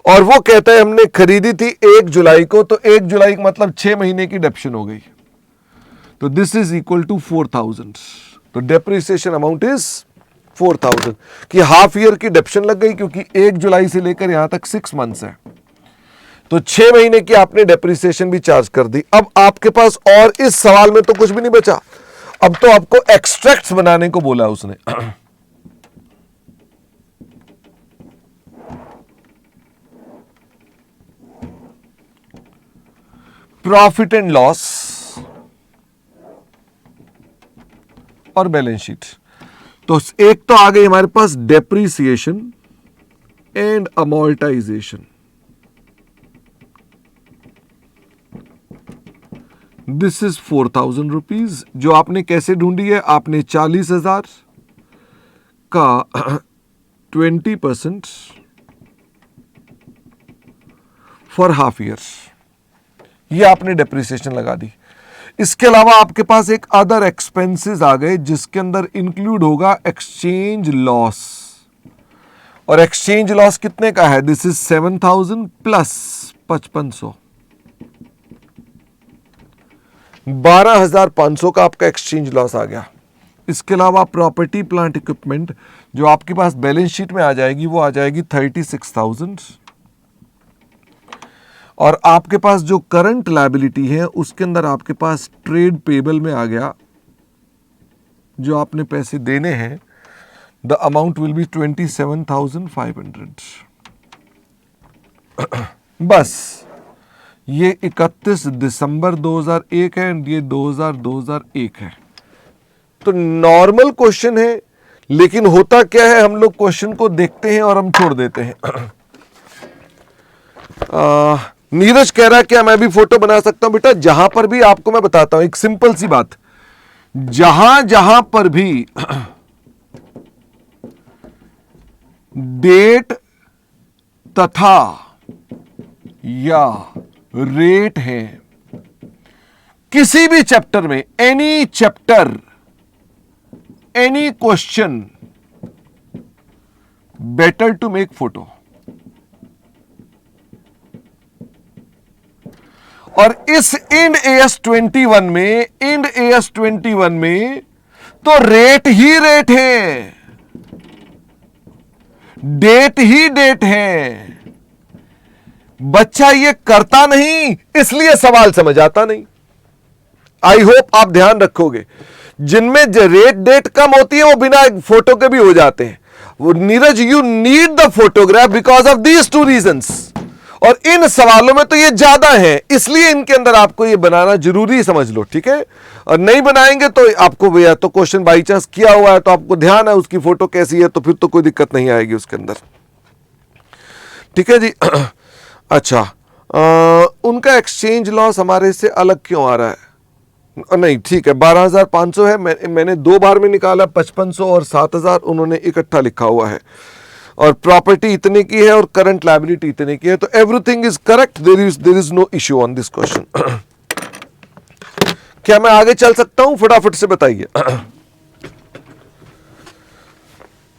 और वो कहता है हमने खरीदी थी 1 जुलाई को, तो 1 जुलाई का मतलब 6 महीने की डेप्शन हो गई। तो दिस इज इक्वल टू 4000। तो डेप्रिसिएशन अमाउंट इज 4000 कि हाफ ईयर की डेप्शन लग गई, क्योंकि 1 जुलाई से लेकर यहां तक 6 मंथ्स है, तो 6 महीने की आपने डेप्रिसिएशन भी चार्ज कर दी। अब आपके पास और इस सवाल में तो कुछ भी नहीं बचा, अब तो आपको एक्सट्रैक्ट्स बनाने को बोला उसने। प्रॉफिट एंड लॉस और बैलेंस शीट। तो एक तो आ गई हमारे पास depreciation and amortisation. This is 4000 rupees, जो आपने कैसे ढूंढी है, आपने 40,000 का 20% फॉर हाफ ईयर, ये आपने डेप्रिसिएशन लगा दी। इसके अलावा आपके पास एक अदर एक्सपेंसेस आ गए, जिसके अंदर इंक्लूड होगा एक्सचेंज लॉस। और एक्सचेंज लॉस कितने का है, दिस इज 7000 प्लस 5500, 12,500 का आपका एक्सचेंज लॉस आ गया। इसके अलावा प्रॉपर्टी प्लांट इक्विपमेंट जो आपके पास बैलेंस शीट में आ जाएगी, वो आ जाएगी 36,000। और आपके पास जो करंट लायबिलिटी है उसके अंदर आपके पास ट्रेड पेबल में आ गया, जो आपने पैसे देने हैं, द अमाउंट विल बी 27,500। बस ये 31 दिसंबर 2001 है एंड ये 2001 है। तो नॉर्मल क्वेश्चन है, लेकिन होता क्या है, हम लोग क्वेश्चन को देखते हैं और हम छोड़ देते हैं। नीरज कह रहा है क्या मैं भी फोटो बना सकता हूं? बेटा जहां पर भी, आपको मैं बताता हूं एक सिंपल सी बात, जहां जहां पर भी डेट तथा या रेट है किसी भी चैप्टर में, any chapter, any question, better to make photo. और इस इंड AS 21 में, इंड AS 21 में तो रेट ही रेट है, डेट ही डेट है। बच्चा ये करता नहीं, इसलिए सवाल समझ आता नहीं। आई होप आप ध्यान रखोगे, जिनमें रेट डेट कम होती है वो बिना फोटो के भी हो जाते हैं। वो Neeraj, you need the photograph because of these 2 reasons. और इन सवालों में तो ये ज्यादा है, इसलिए इनके अंदर आपको ये बनाना जरूरी समझ लो, ठीक है। और नहीं बनाएंगे तो आपको, या तो क्वेश्चन बाई चांस किया हुआ है तो आपको ध्यान है उसकी फोटो कैसी है, तो फिर तो कोई दिक्कत नहीं आएगी उसके अंदर, ठीक है जी। अच्छा, उनका एक्सचेंज लॉस हमारे से अलग क्यों आ रहा है? नहीं ठीक है, 12,500 है, मैंने 2 बार में निकाला, 5500 और 7,000 उन्होंने इकट्ठा लिखा हुआ है। और प्रॉपर्टी इतने की है और करंट लायबिलिटी इतने की है, तो everything is correct, there is no issue on this question. क्या मैं आगे चल सकता हूं? फटाफट से बताइए।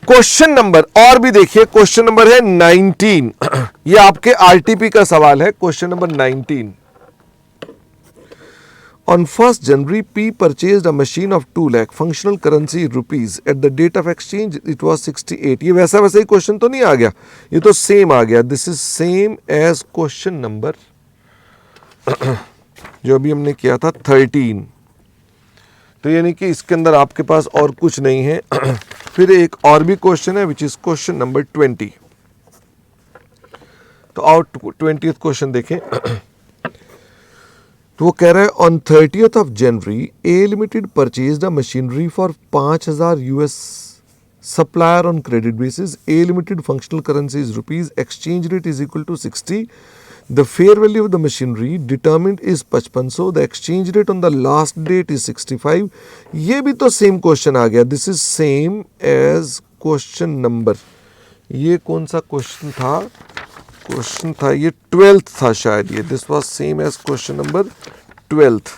क्वेश्चन नंबर और भी देखिए, क्वेश्चन नंबर है 19। ये आपके आरटीपी का सवाल है, question number 19। On 1st January, P purchased a machine of 2 lakh functional currency rupees. At the date of exchange, it was 68. ये वैसा ही क्वेश्चन तो नहीं आ गया, ये तो सेम आ गया। This is same as question number जो अभी हमने किया था 13। तो यानी कि इसके अंदर आपके पास और कुछ नहीं है। फिर एक और भी क्वेश्चन है विच इज क्वेश्चन नंबर 20। तो आओ 20th क्वेश्चन देखें। तो वो कह रहा है on 30th of January, A Limited purchased a machinery for 5,000 US supplier on credit basis. A Limited functional currency is rupees. Exchange rate is equal to 60. The fair value of the machinery determined is 5500. The exchange rate on the last date is 65. ये भी तो same question आ गया. This is same as question number, ये कौन सा question था? Question था ये 12th था शायद ये. This was same as question number 12th.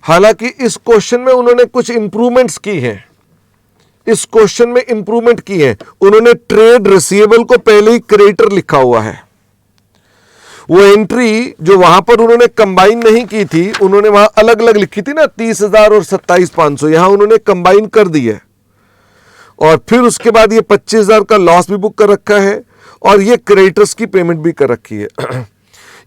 हालांकि इस क्वेश्चन में उन्होंने कुछ इंप्रूवमेंट्स की हैं. इस क्वेश्चन में इंप्रूवमेंट की है. उन्होंने ट्रेड रिसीवेबल को पहले ही क्रेडिटर लिखा हुआ है. वो एंट्री जो वहां पर उन्होंने कंबाइन नहीं की थी, उन्होंने वहां अलग अलग लिखी थी ना, 30,000 और 27,500, यहां उन्होंने कंबाइन कर दी है. और फिर उसके बाद ये 25,000 का लॉस भी बुक कर रखा है और ये क्रेडिटर्स की पेमेंट भी कर रखी है.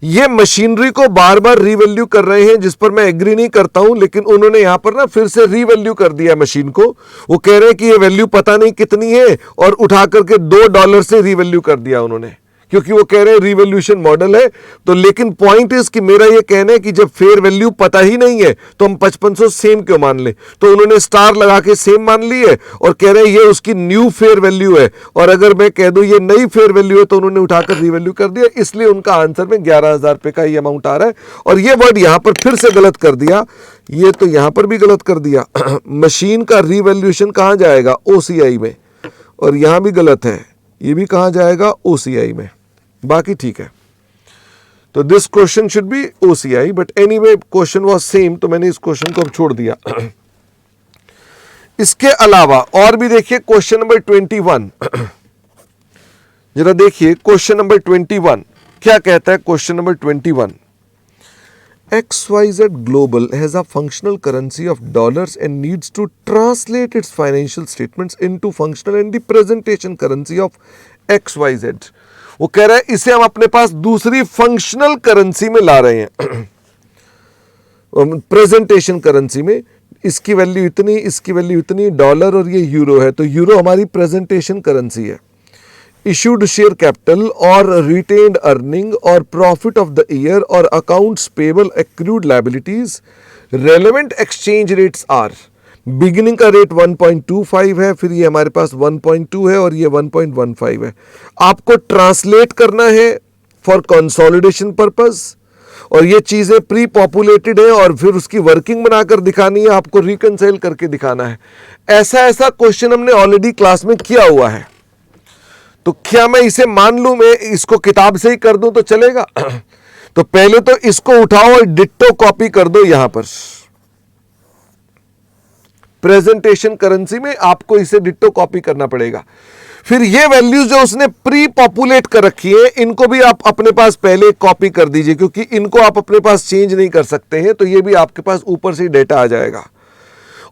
ये मशीनरी को बार बार रीवैल्यू कर रहे हैं, जिस पर मैं एग्री नहीं करता हूं, लेकिन उन्होंने यहां पर ना फिर से रीवैल्यू कर दिया मशीन को. वो कह रहे हैं कि ये वैल्यू पता नहीं कितनी है और उठा करके $2 से रीवैल्यू कर दिया उन्होंने, क्योंकि वो कह रहे हैं रिवोल्यूशन मॉडल है. तो लेकिन पॉइंट इज कि मेरा ये कहना है कि जब फेयर वैल्यू पता ही नहीं है तो हम 5500 सेम क्यों मान लें? तो उन्होंने स्टार लगा के सेम मान ली है और कह रहे हैं ये उसकी न्यू फेयर वैल्यू है. और अगर मैं कह दूं ये नई फेयर वैल्यू है तो उन्होंने उठाकर रिवैल्यू कर दिया, इसलिए उनका आंसर में 11,000 रुपए का ये अमाउंट आ रहा है. और ये वर्ड यहां पर फिर से गलत कर दिया, ये तो यहां पर भी गलत कर दिया. मशीन का रिवैल्यूएशन कहां जाएगा? ओसीआई में. और यहां भी गलत है, ये भी कहां जाएगा? ओसीआई में. बाकी ठीक है. तो this question should be OCI, but anyway question was same, तो मैंने इस क्वेश्चन को अब छोड़ दिया. इसके अलावा और भी देखिए क्वेश्चन नंबर 21. जरा देखिए क्वेश्चन नंबर 21 क्या कहता है. Question number 21, XYZ Global has a functional currency of dollars and needs to translate its financial statements into functional and the presentation currency of XYZ. वो कह रहा है इसे हम अपने पास दूसरी फंक्शनल करेंसी में ला रहे हैं, प्रेजेंटेशन करेंसी में. इसकी वैल्यू इतनी, इसकी वैल्यू इतनी, डॉलर और ये यूरो है, तो यूरो हमारी प्रेजेंटेशन करेंसी है. इशूड शेयर कैपिटल और रिटेन्ड अर्निंग और प्रॉफिट ऑफ द ईयर और accounts payable accrued liabilities. Relevant exchange rates are, beginning का रेट 1.25 है, फिर ये हमारे पास 1.2 है और ये 1.15 है. आपको ट्रांसलेट करना है फॉर कंसोलिडेशन पर्पस, और ये चीजें प्री पॉपुलेटेड है और फिर उसकी वर्किंग बनाकर दिखानी है, आपको रिकंसाइल करके दिखाना है. ऐसा क्वेश्चन हमने ऑलरेडी क्लास में किया हुआ है. तो क्या मैं इसे मान लूं, मैं इसको किताब से ही कर दूं तो चलेगा? तो पहले तो इसको उठाओ और डिट्टो कॉपी कर दो. यहां पर प्रेजेंटेशन करेंसी में आपको इसे डिट्टो कॉपी करना पड़ेगा. फिर ये वैल्यूज जो उसने प्री पॉपुलेट कर रखी है, इनको भी आप अपने पास पहले कॉपी कर दीजिए, क्योंकि इनको आप अपने पास चेंज नहीं कर सकते हैं. तो ये भी आपके पास ऊपर से डेटा आ जाएगा.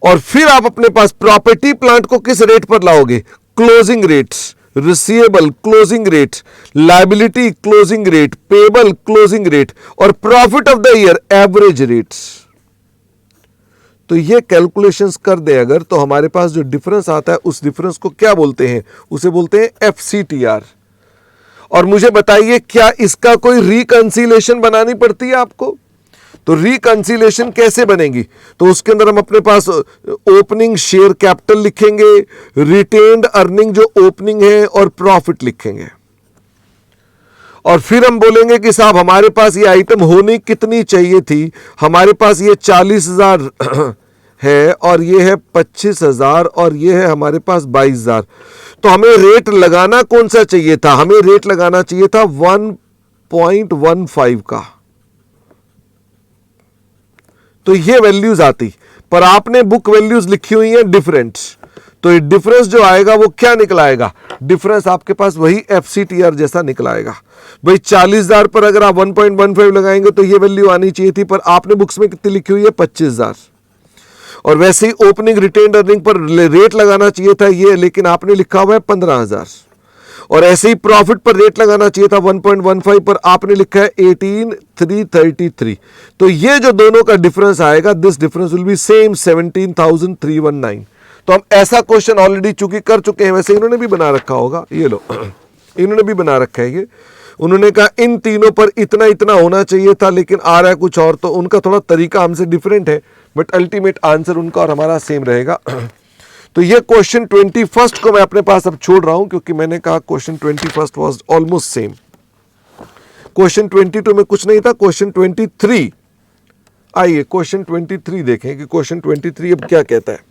और फिर आप अपने पास प्रॉपर्टी प्लांट को किस रेट पर लाओगे? Closing rates, receivable closing rate, liability closing rate, payable closing rate और profit of the year average rates. तो ये कैलकुलेशंस कर दे अगर, तो हमारे पास जो डिफरेंस आता है उस डिफरेंस को क्या बोलते हैं? उसे बोलते हैं FCTR. और मुझे बताइए क्या इसका कोई रिकंसिलेशन बनानी पड़ती है आपको? तो रिकंसिलेशन कैसे बनेगी? तो उसके अंदर हम अपने पास ओपनिंग शेयर कैपिटल लिखेंगे, रिटेन्ड अर्निंग जो ओपनिंग है और प्रॉफिट लिखेंगे. और फिर हम बोलेंगे कि साहब हमारे पास ये आइटम होनी कितनी चाहिए थी? हमारे पास ये 40,000 है और ये है 25,000 और ये है हमारे पास 22,000. तो हमें रेट लगाना कौन सा चाहिए था? हमें रेट लगाना चाहिए था 1.15 का. तो ये वैल्यूज आती, पर आपने बुक वैल्यूज लिखी हुई है डिफरेंट. तो ये डिफरेंस जो आएगा वो क्या निकल आएगा? डिफरेंस आपके पास वही FCTR जैसा निकल आएगा. भाई 40,000 पर अगर आप 1.15 लगाएंगे तो ये वैल्यू आनी चाहिए थी, पर आपने बुक्स में कितनी लिखी हुई है? 25,000. और वैसे ही ओपनिंग रिटेन्ड अर्निंग पर रेट लगाना चाहिए था ये, लेकिन आपने लिखा हुआ है 15,000. और ऐसे ही प्रॉफिट पर रेट लगाना चाहिए था 1.15, पर आपने लिखा है 18,333. तो ये जो दोनों का डिफरेंस आएगा, this difference will B same 17,319. तो हम ऐसा क्वेश्चन ऑलरेडी चूंकि कर चुके हैं, वैसे इन्होंने भी बना रखा होगा. ये लो इन्होंने भी बना रखा है ये. उन्होंने कहा इन तीनों पर इतना इतना होना चाहिए था, लेकिन आ रहा है कुछ और. तो उनका थोड़ा तरीका हमसे डिफरेंट है, बट अल्टीमेट आंसर उनका और हमारा सेम रहेगा. तो ये क्वेश्चन 21 को मैं अपने पास अब छोड़ रहा हूं, क्योंकि मैंने कहा question 21 was almost same. Question 22 में कुछ नहीं था, क्वेश्चन 23, आइए क्वेश्चन 23 देखें कि क्वेश्चन 23 अब क्या कहता है।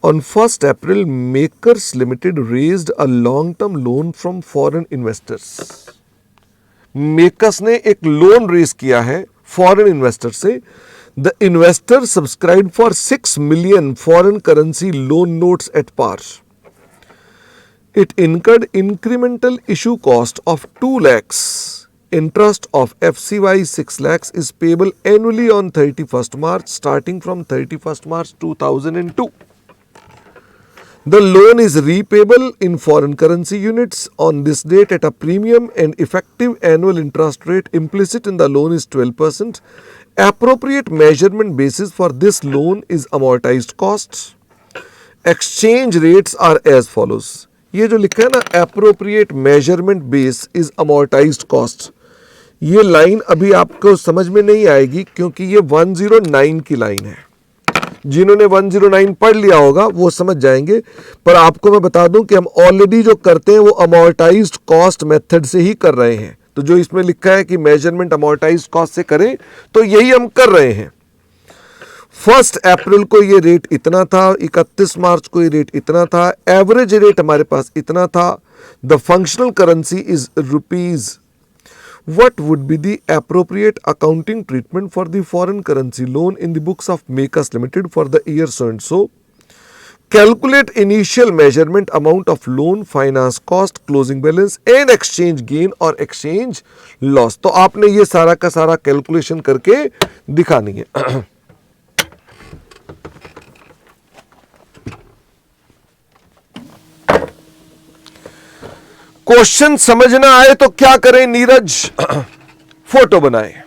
On 1st April, Makers Limited raised a long-term loan from foreign investors. Makers ने एक लोन रेज किया है फॉरेन इन्वेस्टर से। The investor subscribed for 6 million foreign currency loan notes at par. It incurred incremental issue cost of 2 lakhs. Interest of FCY 6 lakhs is payable annually on 31st March starting from 31st March 2002. The loan is repayable in foreign currency units on this date at a premium and effective annual interest rate implicit in the loan is 12%. Appropriate measurement basis for this loan is amortized costs. Exchange rates are as follows. ये जो लिखा है ना appropriate measurement base is amortized cost, ये line अभी आपको समझ में नहीं आएगी क्योंकि ये 109 की लाइन है। जिन्होंने 109 पढ़ लिया होगा वो समझ जाएंगे, पर आपको मैं बता दूं कि हम ऑलरेडी जो करते हैं वो अमोर्टाइज्ड कॉस्ट मेथड से ही कर रहे हैं। तो जो इसमें लिखा है कि मेजरमेंट अमोर्टाइज्ड कॉस्ट से करें, तो यही हम कर रहे हैं। 1 अप्रैल को ये रेट इतना था, 31 मार्च को ये रेट इतना था, एवरेज रेट हमारे पास इतना था। The functional currency is rupees. What would be the appropriate accounting treatment for the foreign currency loan in the books of Makers Limited for the year so and so? Calculate initial measurement amount of loan, finance cost, closing balance and exchange gain or exchange loss. तो आपने ये सारा का सारा calculation करके दिखानी है। Question समझ ना आए तो क्या करें नीरज? फोटो बनाए।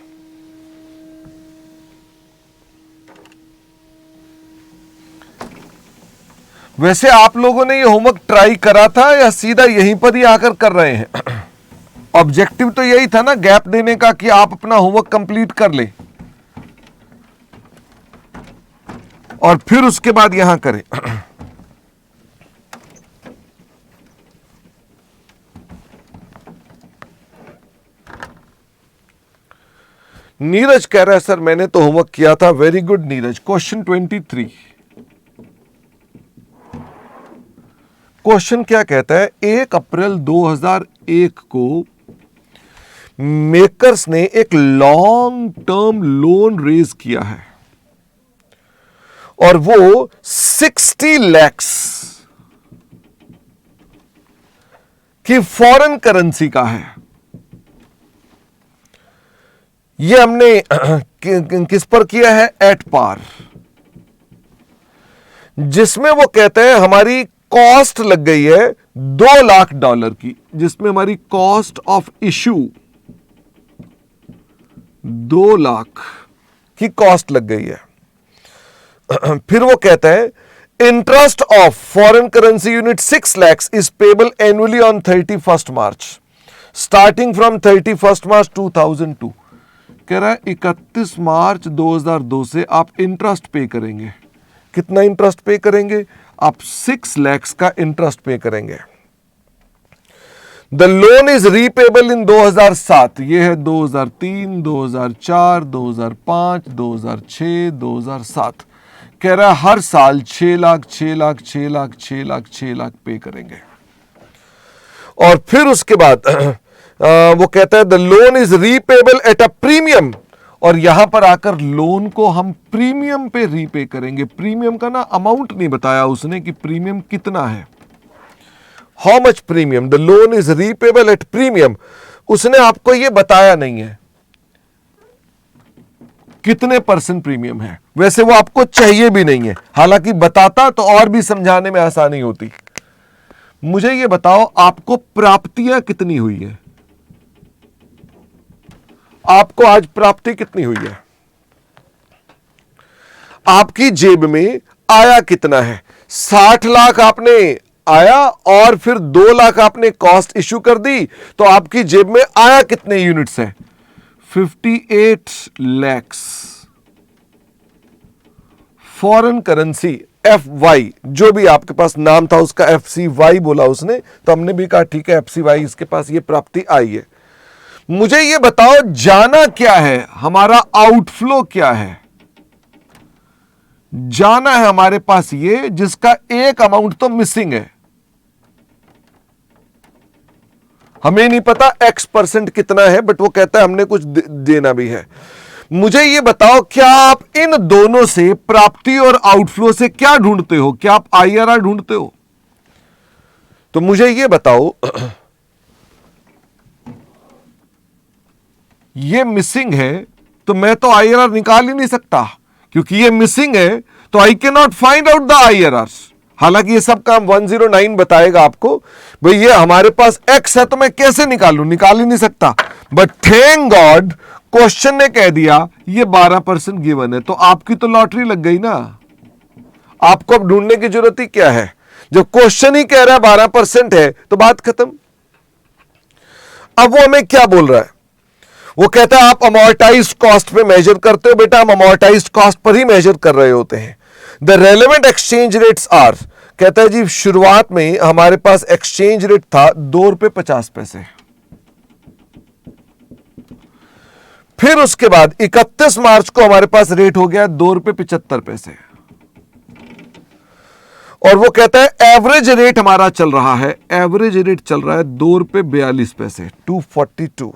वैसे आप लोगों ने ये होमवर्क ट्राई करा था या सीधा यहीं पर ही आकर कर रहे हैं? ऑब्जेक्टिव तो यही था ना गैप देने का कि आप अपना होमवर्क कंप्लीट कर ले और फिर उसके बाद यहां करें। नीरज कह रहा है सर मैंने तो होमवर्क किया था। Very good Neeraj. Question 23, question क्या कहता है? 1 अप्रैल 2001 को मेकर्स ने एक लॉन्ग टर्म लोन रेज किया है और वो 60 lakhs की फॉरेन करेंसी का है। ये हमने किस पर किया है? एट पार, जिसमें वो कहते हैं हमारी कॉस्ट लग गई है $2 लाख की, जिसमें हमारी कॉस्ट ऑफ इशू 2 लाख की कॉस्ट लग गई है। फिर वो कहता है interest of foreign currency unit 6 lakhs is payable annually on 31st March starting from 31st मार्च 2002। कह रहा है 31 मार्च 2002 से आप इंटरेस्ट पे करेंगे। कितना इंटरेस्ट पे करेंगे? आप 6 lakhs का इंटरेस्ट पे करेंगे। द लोन इज रीपेबल इन 2007। ये है 2003, 2004, 2005, 2006, 2007। कह रहा है हर साल 6 लाख 6 लाख 6 लाख 6 लाख 6 लाख पे करेंगे। और फिर उसके बाद वो कहता है the loan is repayable at a premium, और यहां पर आकर लोन को हम प्रीमियम पे रीपे करेंगे। प्रीमियम का ना अमाउंट नहीं बताया उसने कि प्रीमियम कितना है, how much premium. The loan is repayable at premium, उसने आपको यह बताया नहीं है कितने % प्रीमियम है। वैसे वो आपको चाहिए भी नहीं है, हालांकि बताता तो और भी समझाने में आसानी होती। मुझे ये बताओ आपको प्राप्तियां कितनी हुई है? आपको आज प्राप्ति कितनी हुई है? आपकी जेब में आया कितना है? 60 लाख आपने आया और फिर 2 लाख आपने कॉस्ट इश्यू कर दी, तो आपकी जेब में आया कितने यूनिट्स है? 58 lakhs फॉरेन करेंसी FY, जो भी आपके पास नाम था उसका FCY बोला उसने, तो हमने भी कहा ठीक है FCY इसके पास ये प्राप्ति आई है। मुझे ये बताओ जाना क्या है, हमारा आउटफ्लो क्या है। जाना है हमारे पास ये जिसका एक अमाउंट तो मिसिंग है, हमें नहीं पता X% कितना है, बट वो कहता है हमने कुछ देना भी है। मुझे ये बताओ क्या आप इन दोनों से, प्राप्ति और आउटफ्लो से क्या ढूंढते हो, क्या आप IRR ढूंढते हो? तो मुझे ये बताओ ये मिसिंग है तो मैं तो IRR निकाल ही नहीं सकता, क्योंकि ये मिसिंग है तो I can not find out the IRR। हालांकि ये सब काम 109 बताएगा आपको, भाई ये हमारे पास X है तो मैं कैसे निकालूं, निकाल ही नहीं सकता। बट थैंक गॉड क्वेश्चन ने कह दिया ये 12% गिवन है, तो आपकी तो लॉटरी लग गई ना। आपको अब ढूंढने की जरूरत ही क्या है, जब क्वेश्चन ही कह रहा है 12% है तो बात खत्म। अब वो हमें क्या बोल रहा है, वो कहता है आप अमोर्टाइज कॉस्ट पे मेजर करते हो। बेटा हम अमोर्टाइज कॉस्ट पर ही मेजर कर रहे होते हैं। The relevant exchange rates are, कहता है जी शुरुआत में हमारे पास एक्सचेंज रेट था ₹2.50। फिर उसके बाद 31 मार्च को हमारे पास रेट हो गया ₹2.75। और वो कहता है एवरेज रेट हमारा चल रहा है, एवरेज रेट चल रहा है ₹2.42, 242।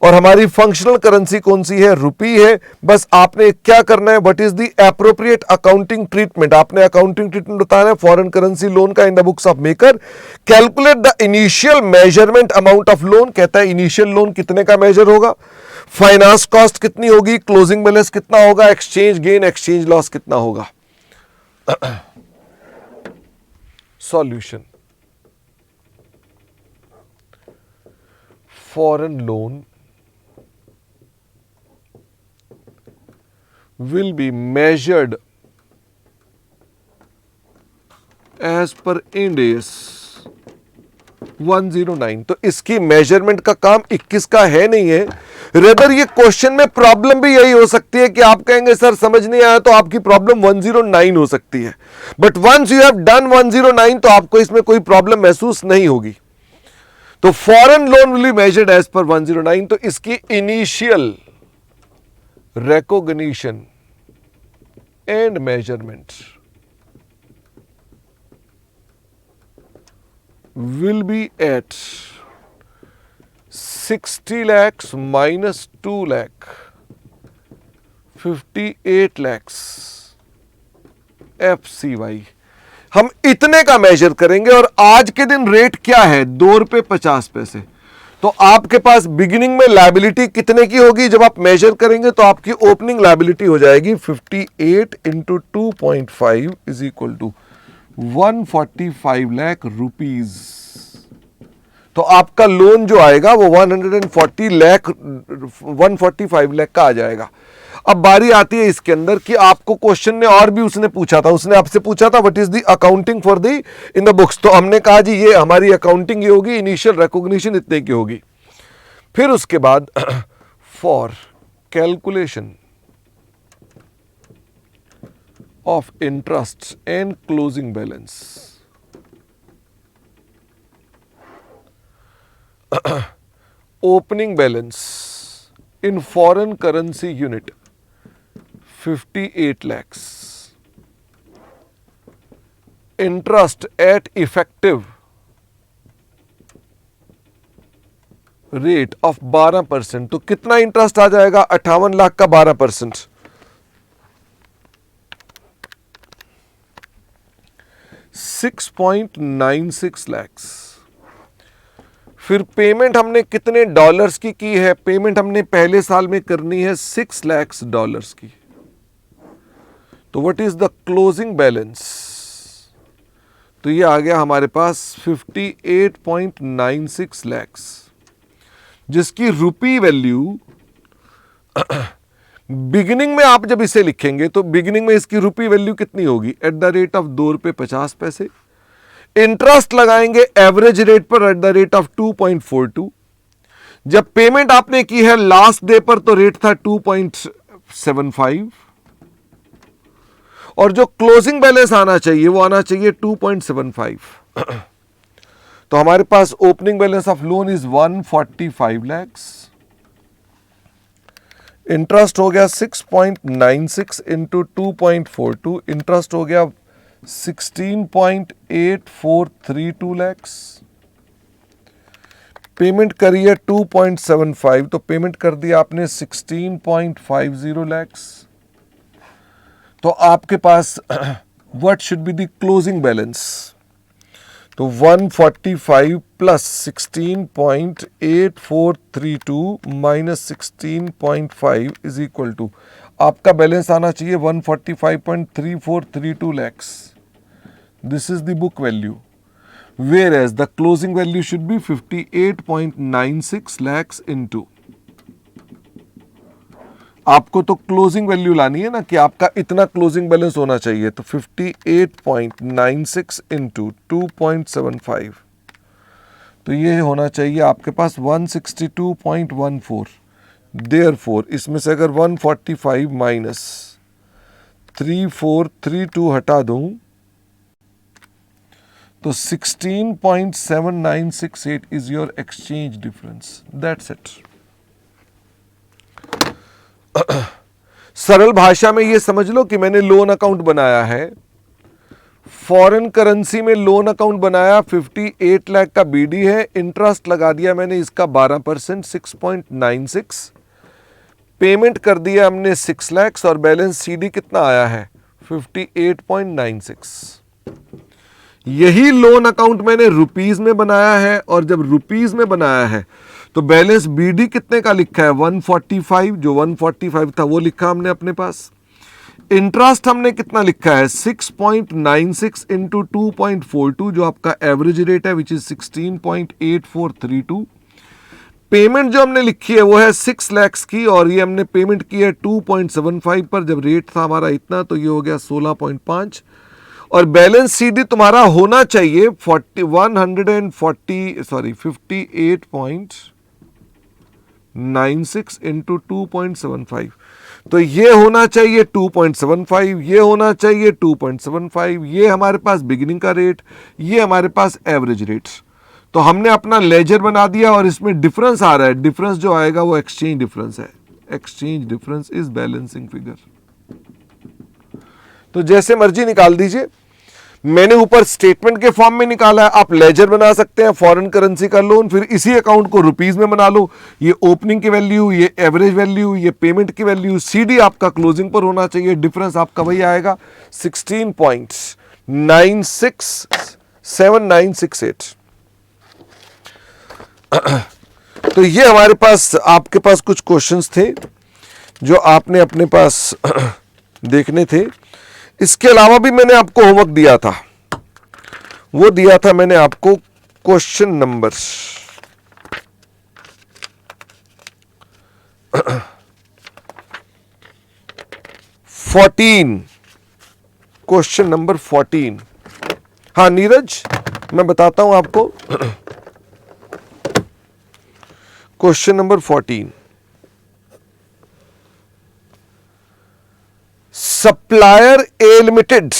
और हमारी फंक्शनल करेंसी कौन सी है, रुपी है। बस आपने क्या करना है, what is the appropriate accounting treatment, आपने अकाउंटिंग ट्रीटमेंट बताना है फॉरेन करेंसी लोन का in the books of maker. Calculate the initial measurement amount of loan, कहता है इनिशियल लोन कितने का मेजर होगा, फाइनेंस कॉस्ट कितनी होगी, क्लोजिंग बैलेंस कितना होगा, एक्सचेंज गेन एक्सचेंज लॉस कितना होगा। Solution, foreign loan will be measured as per Ind AS 109। तो इसकी मेजरमेंट का काम 21 का है नहीं है। रेदर ये क्वेश्चन में प्रॉब्लम भी यही हो सकती है कि आप कहेंगे सर समझ नहीं आया, तो आपकी प्रॉब्लम 109 हो सकती है। But once you have done 109 तो आपको इसमें कोई प्रॉब्लम महसूस नहीं होगी। तो foreign loan will be measured as per 109। तो इसकी initial recognition and measurement will be at 60 lakhs minus 2 lakh, 58 lakhs FCY। हम इतने का मेजर करेंगे और आज के दिन रेट क्या है, ₹2.50। तो आपके पास बिगिनिंग में लायबिलिटी कितने की होगी, जब आप मेजर करेंगे तो आपकी ओपनिंग लायबिलिटी हो जाएगी 58 into 2.5 is equal to 145 lakh rupees. तो आपका लोन जो आएगा वो 145 लाख का आ जाएगा। अब बारी आती है इसके अंदर कि आपको क्वेश्चन ने और भी उसने पूछा था, उसने आपसे पूछा था what is the accounting for the in the books. तो हमने कहा जी ये हमारी अकाउंटिंग ये होगी, इनिशियल रिकॉग्निशन इतने की होगी। फिर उसके बाद for calculation of interest and closing balance, opening balance in foreign currency unit 58 lakhs, interest at effective rate of 12%। तो कितना इंटरेस्ट आ जाएगा, 58 लाख का 12%, 6.96 lakhs। फिर पेमेंट हमने कितने डॉलर्स की है, पेमेंट हमने पहले साल में करनी है $6 lakhs की। तो what is the closing balance, तो ये आ गया हमारे पास 58.96 lakhs, जिसकी रुपी वैल्यू बिगिनिंग में आप जब इसे लिखेंगे तो बिगिनिंग में इसकी रुपी वैल्यू कितनी होगी, at the rate of ₹2.50। Interest लगाएंगे एवरेज रेट पर एट द रेट ऑफ 2.42। जब पेमेंट आपने की है लास्ट डे पर तो रेट था 2.75। और जो क्लोजिंग बैलेंस आना चाहिए वो आना चाहिए 2.75। तो हमारे पास opening balance of loan is 145 lakhs, interest हो गया 6.96 इंटू 2.42, इंटरेस्ट हो गया 16.8432 lakhs, पेमेंट करी है 2.75, तो पेमेंट कर दिया आपने 16.50 lakhs। तो आपके पास what should be the closing balance? तो 145 plus 16.8432 minus 16.5 is equal to, आपका बैलेंस आना चाहिए 145.3432 lakhs। This is the book value, whereas the closing value should be 58.96 lakhs into, आपको तो क्लोजिंग वैल्यू लानी है ना कि आपका इतना क्लोजिंग बैलेंस होना चाहिए, तो 58.96 इंटू 2.75, तो ये होना चाहिए आपके पास 162.14। देयरफॉर इसमें से अगर 145 माइनस 3432 हटा दूं तो 16.7968 is your exchange difference. That's it. सरल भाषा में ये समझ लो कि मैंने लोन अकाउंट बनाया है, फॉरेन करेंसी में लोन अकाउंट बनाया, 58 लाख का बीडी है, इंटरेस्ट लगा दिया मैंने इसका 12% 6.96, पेमेंट कर दिया हमने 6 लाख और बैलेंस सीडी कितना आया है 58.96। यही लोन अकाउंट मैंने रुपीस में बनाया है, और जब रुपीस में बनाया है तो बैलेंस बीडी कितने का लिखा है 145, जो 145 था वो लिखा हमने अपने पास। इंटरेस्ट हमने कितना लिखा है 6.96 इंटू 2.42, जो आपका एवरेज रेट है विच इज 16.8432। पेमेंट जो हमने लिखी है वो है 6 लाख की, और ये हमने पेमेंट की है 2.75 पर, जब रेट था हमारा इतना, तो ये हो गया 16.5। और बैलेंस सीडी तुम्हारा होना चाहिए 58.96 इंटू 2.75, तो ये होना चाहिए 2.75, ये होना चाहिए 2.75, ये हमारे पास बिगिनिंग का रेट, ये हमारे पास एवरेज रेट। तो हमने अपना लेजर बना दिया और इसमें डिफरेंस आ रहा है, डिफरेंस जो आएगा वो एक्सचेंज डिफरेंस है। Exchange difference is balancing figure. तो जैसे मर्जी निकाल दीजिए, मैंने ऊपर स्टेटमेंट के फॉर्म में निकाला है, आप लेजर बना सकते हैं फॉरेन करेंसी का लोन, फिर इसी अकाउंट को रुपीस में बना लो। ये ओपनिंग की वैल्यू, ये एवरेज वैल्यू, ये पेमेंट की वैल्यू, सीडी आपका क्लोजिंग पर होना चाहिए, डिफरेंस आपका वही आएगा 16.7968। तो ये हमारे पास, आपके पास कुछ क्वेश्चंस थे जो आपने अपने पास देखने थे। इसके अलावा भी मैंने आपको होमवर्क दिया था, वो दिया था मैंने आपको क्वेश्चन नंबर 14, क्वेश्चन नंबर 14। हाँ नीरज, मैं बताता हूं आपको question number 14। Supplier A Limited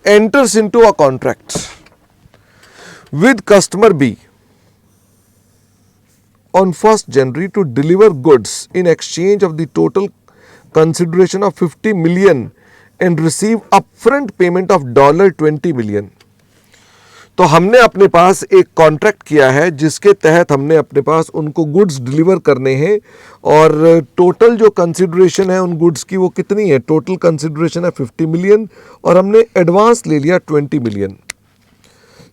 enters into a contract with customer B on 1st January to deliver goods in exchange of the total consideration of 50 million and receive upfront payment of $20 million। तो हमने अपने पास एक contract किया है जिसके तहत हमने अपने पास उनको गुड्स डिलीवर करने हैं, और टोटल जो कंसिडरेशन है उन गुड्स की वो कितनी है, टोटल कंसिडरेशन है 50 मिलियन और हमने एडवांस ले लिया 20 million.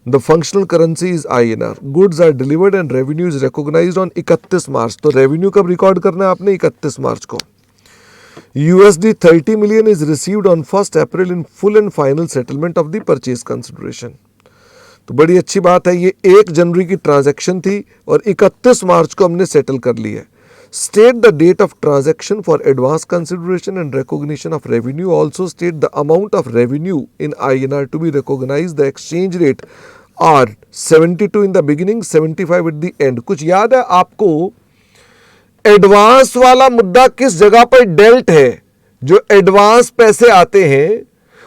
The functional currency is INR। Goods are delivered and revenue is recognised on 31 March. तो रेवेन्यू कब रिकॉर्ड करना है आपने, 31 मार्च को। USD 30 million is received on 1st April in full and final settlement of the purchase consideration. तो बड़ी अच्छी बात है, ये 1 जनवरी की ट्रांजैक्शन थी और 31 मार्च को हमने सेटल कर ली है। State the date of transaction for advance consideration and recognition of revenue. Also state the amount of revenue in INR to be recognised. The exchange rate are 72 in the beginning, 75 at the end. कुछ याद है आपको advance वाला मुद्दा किस जगह पर dealt है, जो एडवांस पैसे आते हैं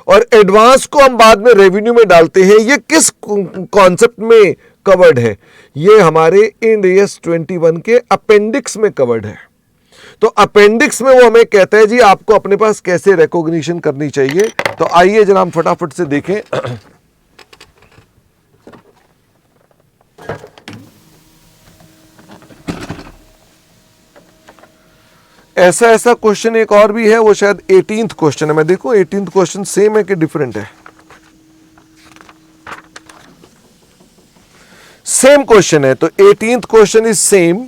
और एडवांस को हम बाद में रेवेन्यू में डालते हैं, ये किस कॉन्सेप्ट में कवर्ड है? ये हमारे इंड AS 21 के अपेंडिक्स में कवर्ड है। तो अपेंडिक्स में वो हमें कहता है जी आपको अपने पास कैसे रिकॉग्निशन करनी चाहिए। तो आइए जरा हम फटाफट से देखें। ऐसा क्वेश्चन एक और भी है, वो शायद 18th क्वेश्चन है। मैं देखूं 18th क्वेश्चन सेम है कि डिफरेंट है? सेम क्वेश्चन है। तो 18th question is same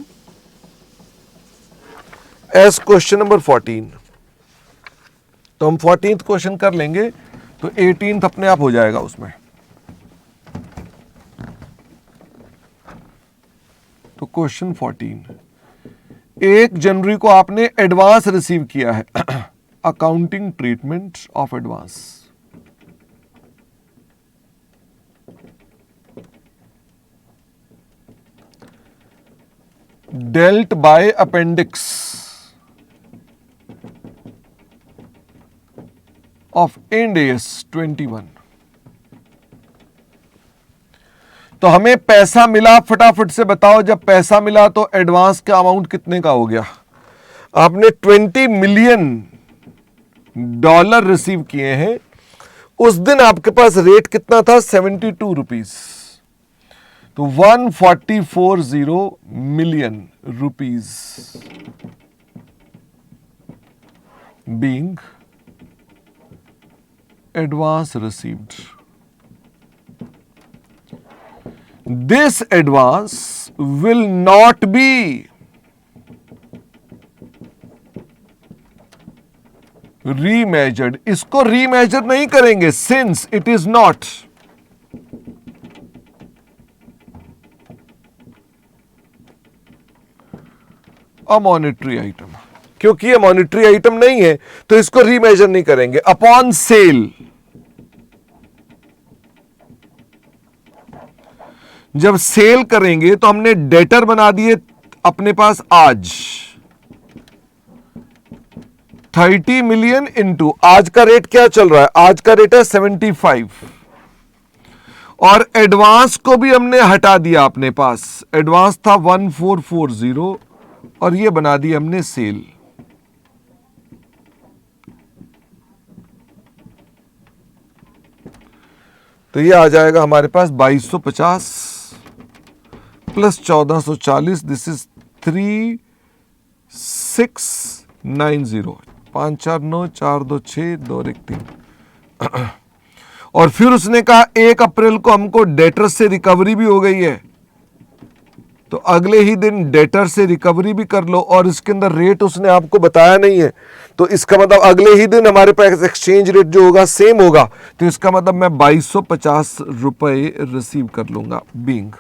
as question number 14। तो हम 14th क्वेश्चन कर लेंगे तो 18th अपने आप हो जाएगा उसमें। तो क्वेश्चन 14, 1 जनवरी को आपने एडवांस रिसीव किया है। Accounting treatment of advance. Dealt by appendix of Ind AS 21। तो हमें पैसा मिला, फटाफट से बताओ, जब पैसा मिला तो एडवांस का अमाउंट कितने का हो गया? आपने $20 मिलियन रिसीव किए हैं। उस दिन आपके पास रेट कितना था? 72 रुपीज। तो 1,440 million rupees being advance received. This advance will not be remeasured. इसको रीमेजर नहीं करेंगे since it is not a monetary item. क्योंकि ये मॉनिटरी आइटम नहीं है तो इसको रीमेजर नहीं करेंगे। अपॉन सेल, जब सेल करेंगे तो हमने डेटर बना दिए अपने पास आज 30 मिलियन इंटू आज का रेट क्या चल रहा है? आज का रेट है 75 और एडवांस को भी हमने हटा दिया अपने पास। एडवांस था 1440 और ये बना दी हमने सेल। तो ये आ जाएगा हमारे पास 2250 प्लस 1440, दिस इज 3690, 549426 और फिर उसने कहा 1 अप्रैल को हमको डेटर से रिकवरी भी हो गई है, तो अगले ही दिन डेटर से रिकवरी भी कर लो। और इसके अंदर रेट उसने आपको बताया नहीं है, तो इसका मतलब अगले ही दिन हमारे पास एक्सचेंज रेट जो होगा सेम होगा। तो इसका मतलब मैं 2250 रुपए रिसीव कर लूंगा बीइंग।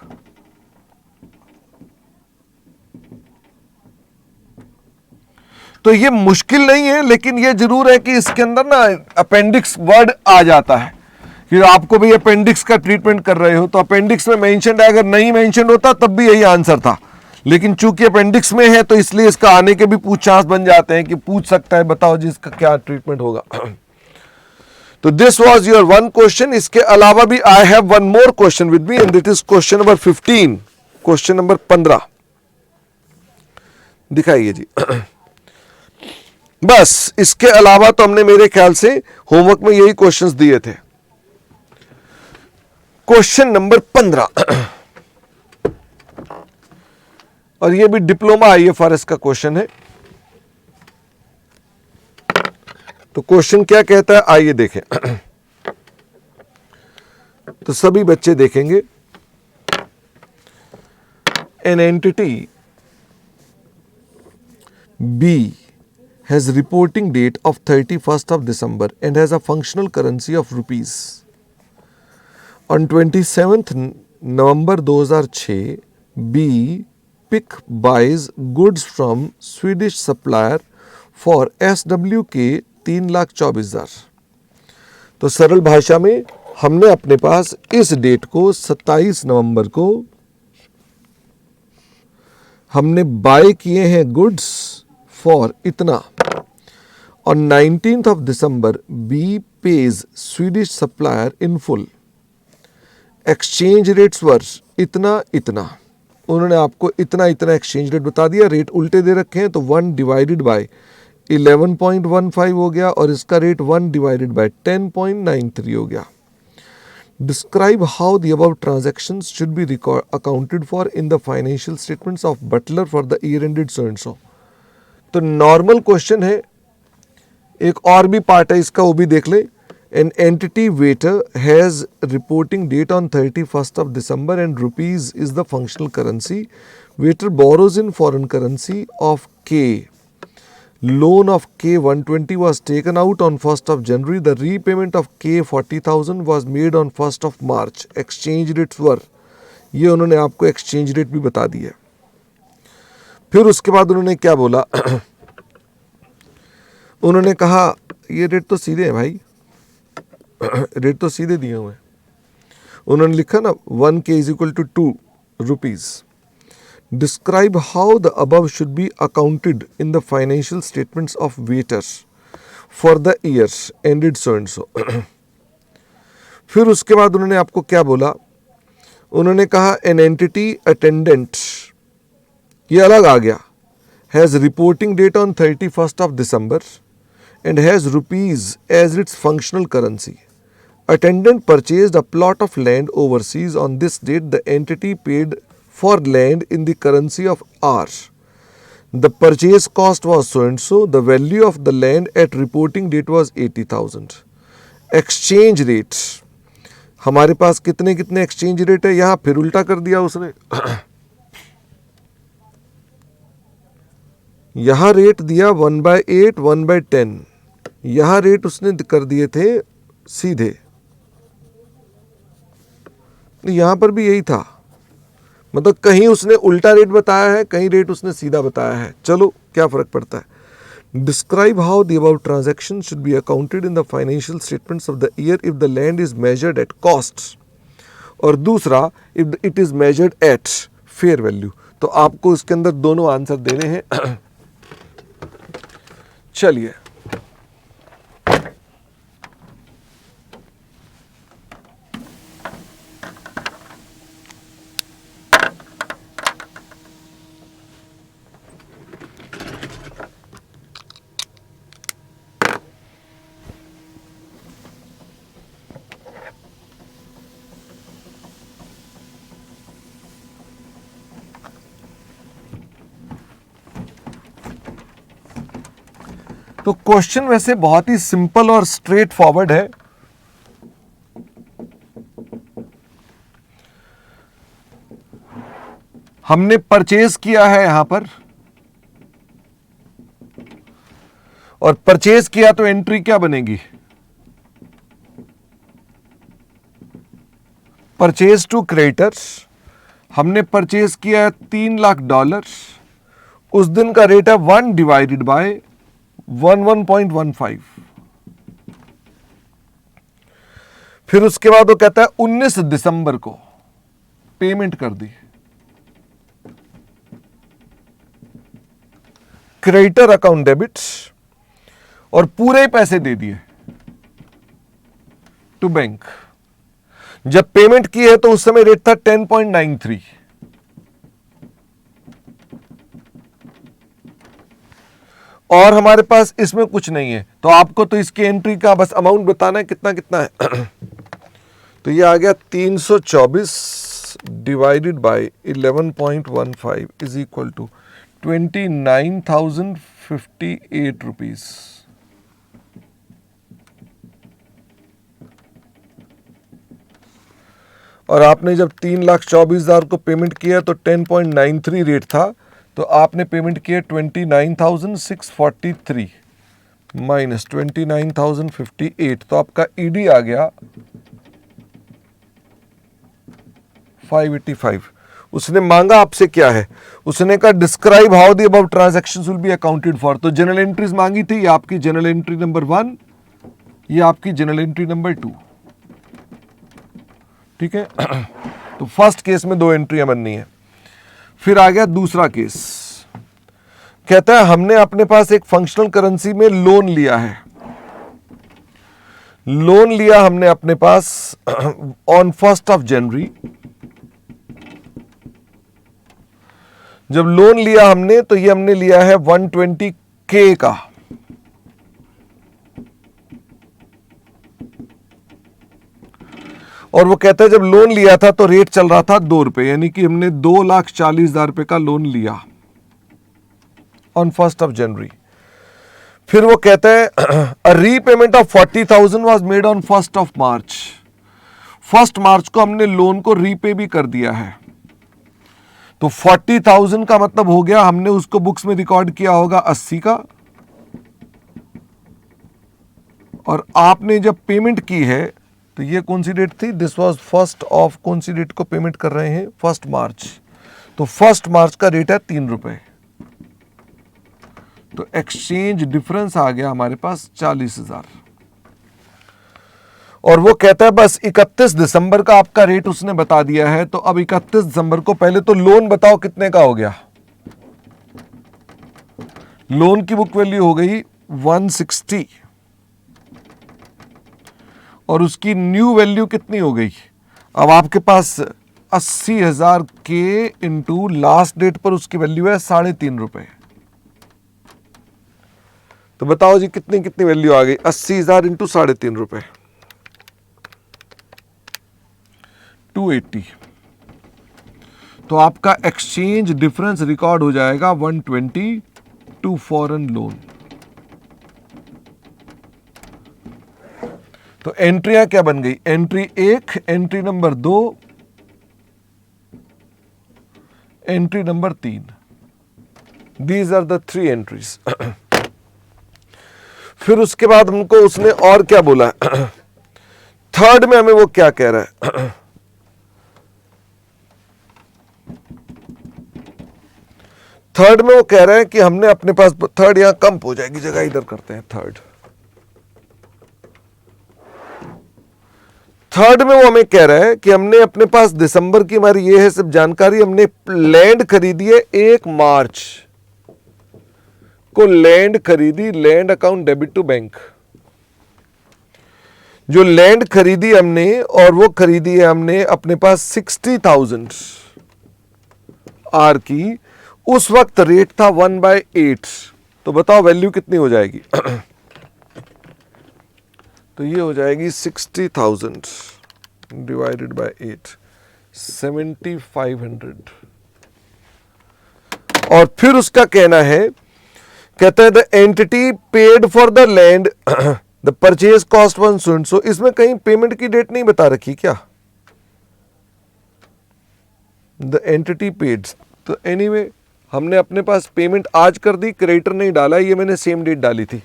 तो ये मुश्किल नहीं है, लेकिन ये जरूर है कि इसके अंदर ना अपेंडिक्स वर्ड आ जाता है कि आपको भी अपेंडिक्स का ट्रीटमेंट कर रहे हो, तो अपेंडिक्स में मेंशन है। अगर नहीं मेंशन होता तब भी यही आंसर था, लेकिन चूंकि अपेंडिक्स में है तो इसलिए इसका आने के भी चांस बन जाते हैं कि पूछ सकता है बताओ जी इसका क्या ट्रीटमेंट होगा। तो दिस वाज योर 1 क्वेश्चन। इसके अलावा भी I have 1 more question with me and it is question number 15। Question number 15 दिखाइए जी। बस इसके अलावा तो हमने मेरे ख्याल से होमवर्क में यही क्वेश्चंस दिए थे। क्वेश्चन नंबर 15 और ये भी डिप्लोमा IFRS का क्वेश्चन है। तो क्वेश्चन क्या कहता है आइए देखें। तो सभी बच्चे देखेंगे। An entity B has reporting date of 31st of December and has a functional currency of rupees. On 27th November 2006, B pick buys goods from Swedish supplier for SWK 3,24,000। तो सरल भाषा में हमने अपने पास इस डेट को 27 नवंबर को हमने बाय किए हैं गुड्स फॉर इतना. On 19th of December, B pays Swedish supplier in full. Exchange rates were इतना इतना. उन्होंने आपको इतना इतना एक्सचेंज रेट बता दिया, रेट उल्टे दे रखे हैं तो 1 डिवाइडेड बाय 11.15 हो गया और इसका रेट 1 डिवाइडेड बाय 10.93 हो गया. Describe how the above transactions should be accounted for in the financial statements of Butler for the year ended so and so. तो नॉर्मल क्वेश्चन है. एक और भी पार्ट है इसका, वो भी देख ले. An entity waiter has reporting date on 31st of December and rupees is the functional currency. Waiter borrows in foreign currency of K. Loan of K 120 was taken out on 1st of January. The repayment of K 40,000 was made on 1st of March. Exchange rates were. ये उन्होंने आपको exchange rate भी बता दिया. फिर उसके बाद उन्होंने क्या बोला? उन्होंने कहा ये रेट तो सीधे है भाई, रेट तो सीधे दिए हुए हैं. उन्होंने लिखा ना 1K is equal to 2 rupees. Describe how the above should be accounted in the financial statements of Waiters for the years ended so and so. फिर उसके बाद उन्होंने आपको क्या बोला? उन्होंने कहा एन एंटिटी अटेंडेंट, ये अलग आ गया, has reporting date on 31st of December and has rupees as its functional currency. Attendant purchased a plot of land overseas on this date. The entity paid for land in the currency of R. The purchase cost was so and so. The value of the land at reporting date was 80,000. Exchange rate. हमारे पास कितने कितने exchange rate है? यहाँ फिर उल्टा कर दिया उसने. यहाँ रेट दिया 1/8, 1/10. यहाँ रेट उसने कर दिए थे सीधे. यहाँ पर भी यही था, मतलब कहीं उसने उल्टा रेट बताया है, कहीं रेट उसने सीधा बताया है. चलो क्या फर्क पड़ता है. Describe how the above transaction should be accounted in the financial statements of the year if the land is measured at cost, और दूसरा if it is measured at fair value. तो आपको इसके अंदर दोनों आंसर देने हैं. चलिए तो क्वेश्चन वैसे बहुत ही सिंपल और स्ट्रेट फॉरवर्ड है. हमने परचेज किया है यहां पर, और परचेज किया तो एंट्री क्या बनेगी? Purchase to creditors. हमने परचेज किया है $3 लाख. उस दिन का रेट है 1 डिवाइडेड बाय 11.15. फिर उसके बाद वो कहता है 19 दिसंबर को पेमेंट कर दी. क्रेडिटर अकाउंट डेबिट, और पूरे पैसे दे दिए टू बैंक. जब पेमेंट की है तो उस समय रेट था 10.93. और हमारे पास इसमें कुछ नहीं है, तो आपको तो इसकी एंट्री का बस अमाउंट बताना है कितना कितना है. तो ये आ गया 324 divided by 11.15 is equal to 29,058 rupees. और आपने जब 3,24,000 को पेमेंट किया तो 10.93 रेट था, तो आपने पेमेंट किया 29,643 माइनस 29,058. तो आपका ईडी आ गया 585. उसने मांगा आपसे क्या है? उसने कहा describe how the above transactions will be accounted for. तो जनरल एंट्रीज मांगी थी, ये आपकी जनरल एंट्री नंबर 1, ये आपकी जनरल एंट्री नंबर 2. ठीक है. तो फर्स्ट केस में 2 एंट्रियां बननी है. फिर आ गया दूसरा केस, कहता है हमने अपने पास एक फंक्शनल करेंसी में लोन लिया है, लोन लिया हमने अपने पास ऑन 1 जनवरी। जब लोन लिया हमने तो ये हमने लिया है 120K का, और वो कहता है जब लोन लिया था तो रेट चल रहा था 2 रुपए, यानी कि हमने 2,40,000 रुपए का लोन लिया ऑन 1 जनवरी। फिर वो कहता है a repayment of 40,000 was made on 1 March. 1 मार्च को हमने लोन को रीपे भी कर दिया है, तो 40,000 का मतलब हो गया हमने उसको बुक्स में रिकॉर्ड किया होगा 80 का, और आपने जब पेमेंट की है तो ये कौन सी डेट थी, दिस वाज 1 ऑफ, कौन सी डेट को पेमेंट कर रहे हैं, 1 मार्च, तो 1 मार्च का रेट है 3 रुपए, तो एक्सचेंज डिफरेंस आ गया हमारे पास 40,000। और वो कहता है बस 31 दिसंबर का आपका रेट उसने बता दिया है, तो अब 31 दिसंबर को पहले तो लोन बताओ कितने का हो गया। लोन की बुक वैल्यू हो गई 160, और उसकी न्यू वैल्यू कितनी हो गई, अब आपके पास 80,000 के इंटू लास्ट डेट पर उसकी वैल्यू है 3.5 रुपए, तो बताओ जी कितनी कितनी वैल्यू आ गई, 80,000 इंटू 3.5 रुपए, 280। तो आपका एक्सचेंज डिफरेंस रिकॉर्ड हो जाएगा 120 टू फॉरेन लोन। तो एंट्रियां क्या बन गई, entry 1, entry number 2, entry number 3, these are the 3 entries. फिर उसके बाद हमको उसने और क्या बोला, थर्ड में हमें वो क्या कह रहा है, थर्ड में वो कह रहे हैं कि हमने अपने पास, थर्ड यहां कम हो जाएगी जगह, इधर करते हैं थर्ड में वो हमें कह रहा है कि हमने अपने पास दिसंबर की हमारी ये है सब जानकारी, हमने लैंड खरीदी है 1 मार्च को, लैंड खरीदी, land account debit to bank, जो लैंड खरीदी हमने, और वो खरीदी है हमने अपने पास 60,000 आर की, उस वक्त रेट था 1/8, तो बताओ वैल्यू कितनी हो जाएगी। तो ये हो जाएगी 60,000 डिवाइडेड बाय 8, 7,500। और फिर उसका कहना है, कहता है the entity paid for the land the purchase cost 1 सो, इसमें कहीं पेमेंट की डेट नहीं बता रखी क्या, द एंटिटी पेड, तो एनीवे हमने अपने पास पेमेंट आज कर दी, क्रेडिटर नहीं डाला, ये मैंने सेम डेट डाली थी।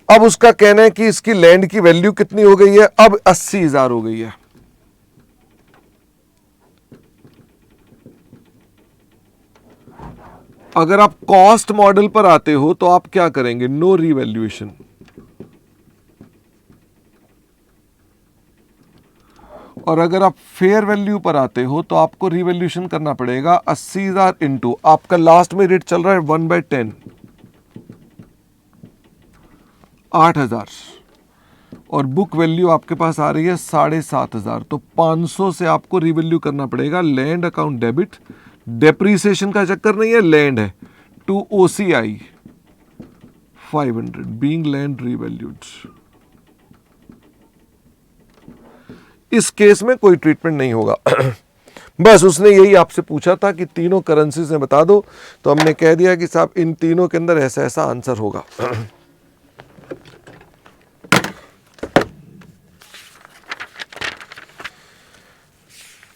अब उसका कहना है कि इसकी लैंड की वैल्यू कितनी हो गई है, अब 80,000 हो गई है। अगर आप कॉस्ट मॉडल पर आते हो तो आप क्या करेंगे, नो रीवैल्यूएशन, और अगर आप फेयर वैल्यू पर आते हो तो आपको रीवैल्यूएशन करना पड़ेगा 80,000 इंटू, आपका लास्ट में रेट चल रहा है 1/10, 8,000, और बुक वैल्यू आपके पास आ रही है 7,500, तो 500 से आपको रीवैल्यू करना पड़ेगा लैंड अकाउंट डेबिट, डेप्रीसिएशन का चक्कर नहीं है, लैंड है, to OCI 500 being land revalued. इस केस में कोई ट्रीटमेंट नहीं होगा। बस उसने यही आपसे पूछा था कि तीनों करेंसीज में बता दो, तो हमने कह दिया कि साहब इन तीनों के अंदर ऐसा ऐसा आंसर होगा।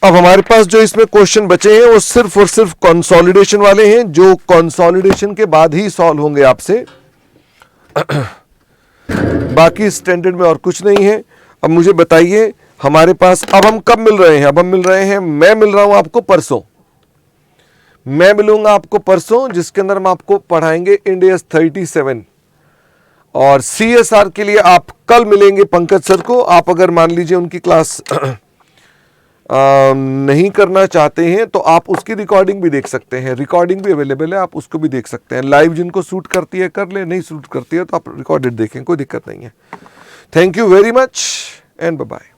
अब हमारे पास जो इसमें क्वेश्चन बचे हैं वो सिर्फ और सिर्फ कंसोलिडेशन वाले हैं, जो कंसोलिडेशन के बाद ही सॉल्व होंगे आपसे, बाकी स्टैंडर्ड में और कुछ नहीं है। अब मुझे बताइए हमारे पास अब हम कब मिल रहे हैं, अब हम मिल रहे हैं, मैं मिल रहा हूं आपको परसों, मैं मिलूंगा आपको परसों, जिसके अंदर हम आपको पढ़ाएंगे इंडियस 37, और CSR के लिए आप कल मिलेंगे पंकज सर को। आप अगर मान लीजिए उनकी क्लास नहीं करना चाहते हैं तो आप उसकी रिकॉर्डिंग भी देख सकते हैं, रिकॉर्डिंग भी अवेलेबल है, आप उसको भी देख सकते हैं। लाइव जिनको सूट करती है कर ले, नहीं सूट करती है तो आप रिकॉर्डेड देखें, कोई दिक्कत नहीं है। Thank you very much and bye bye.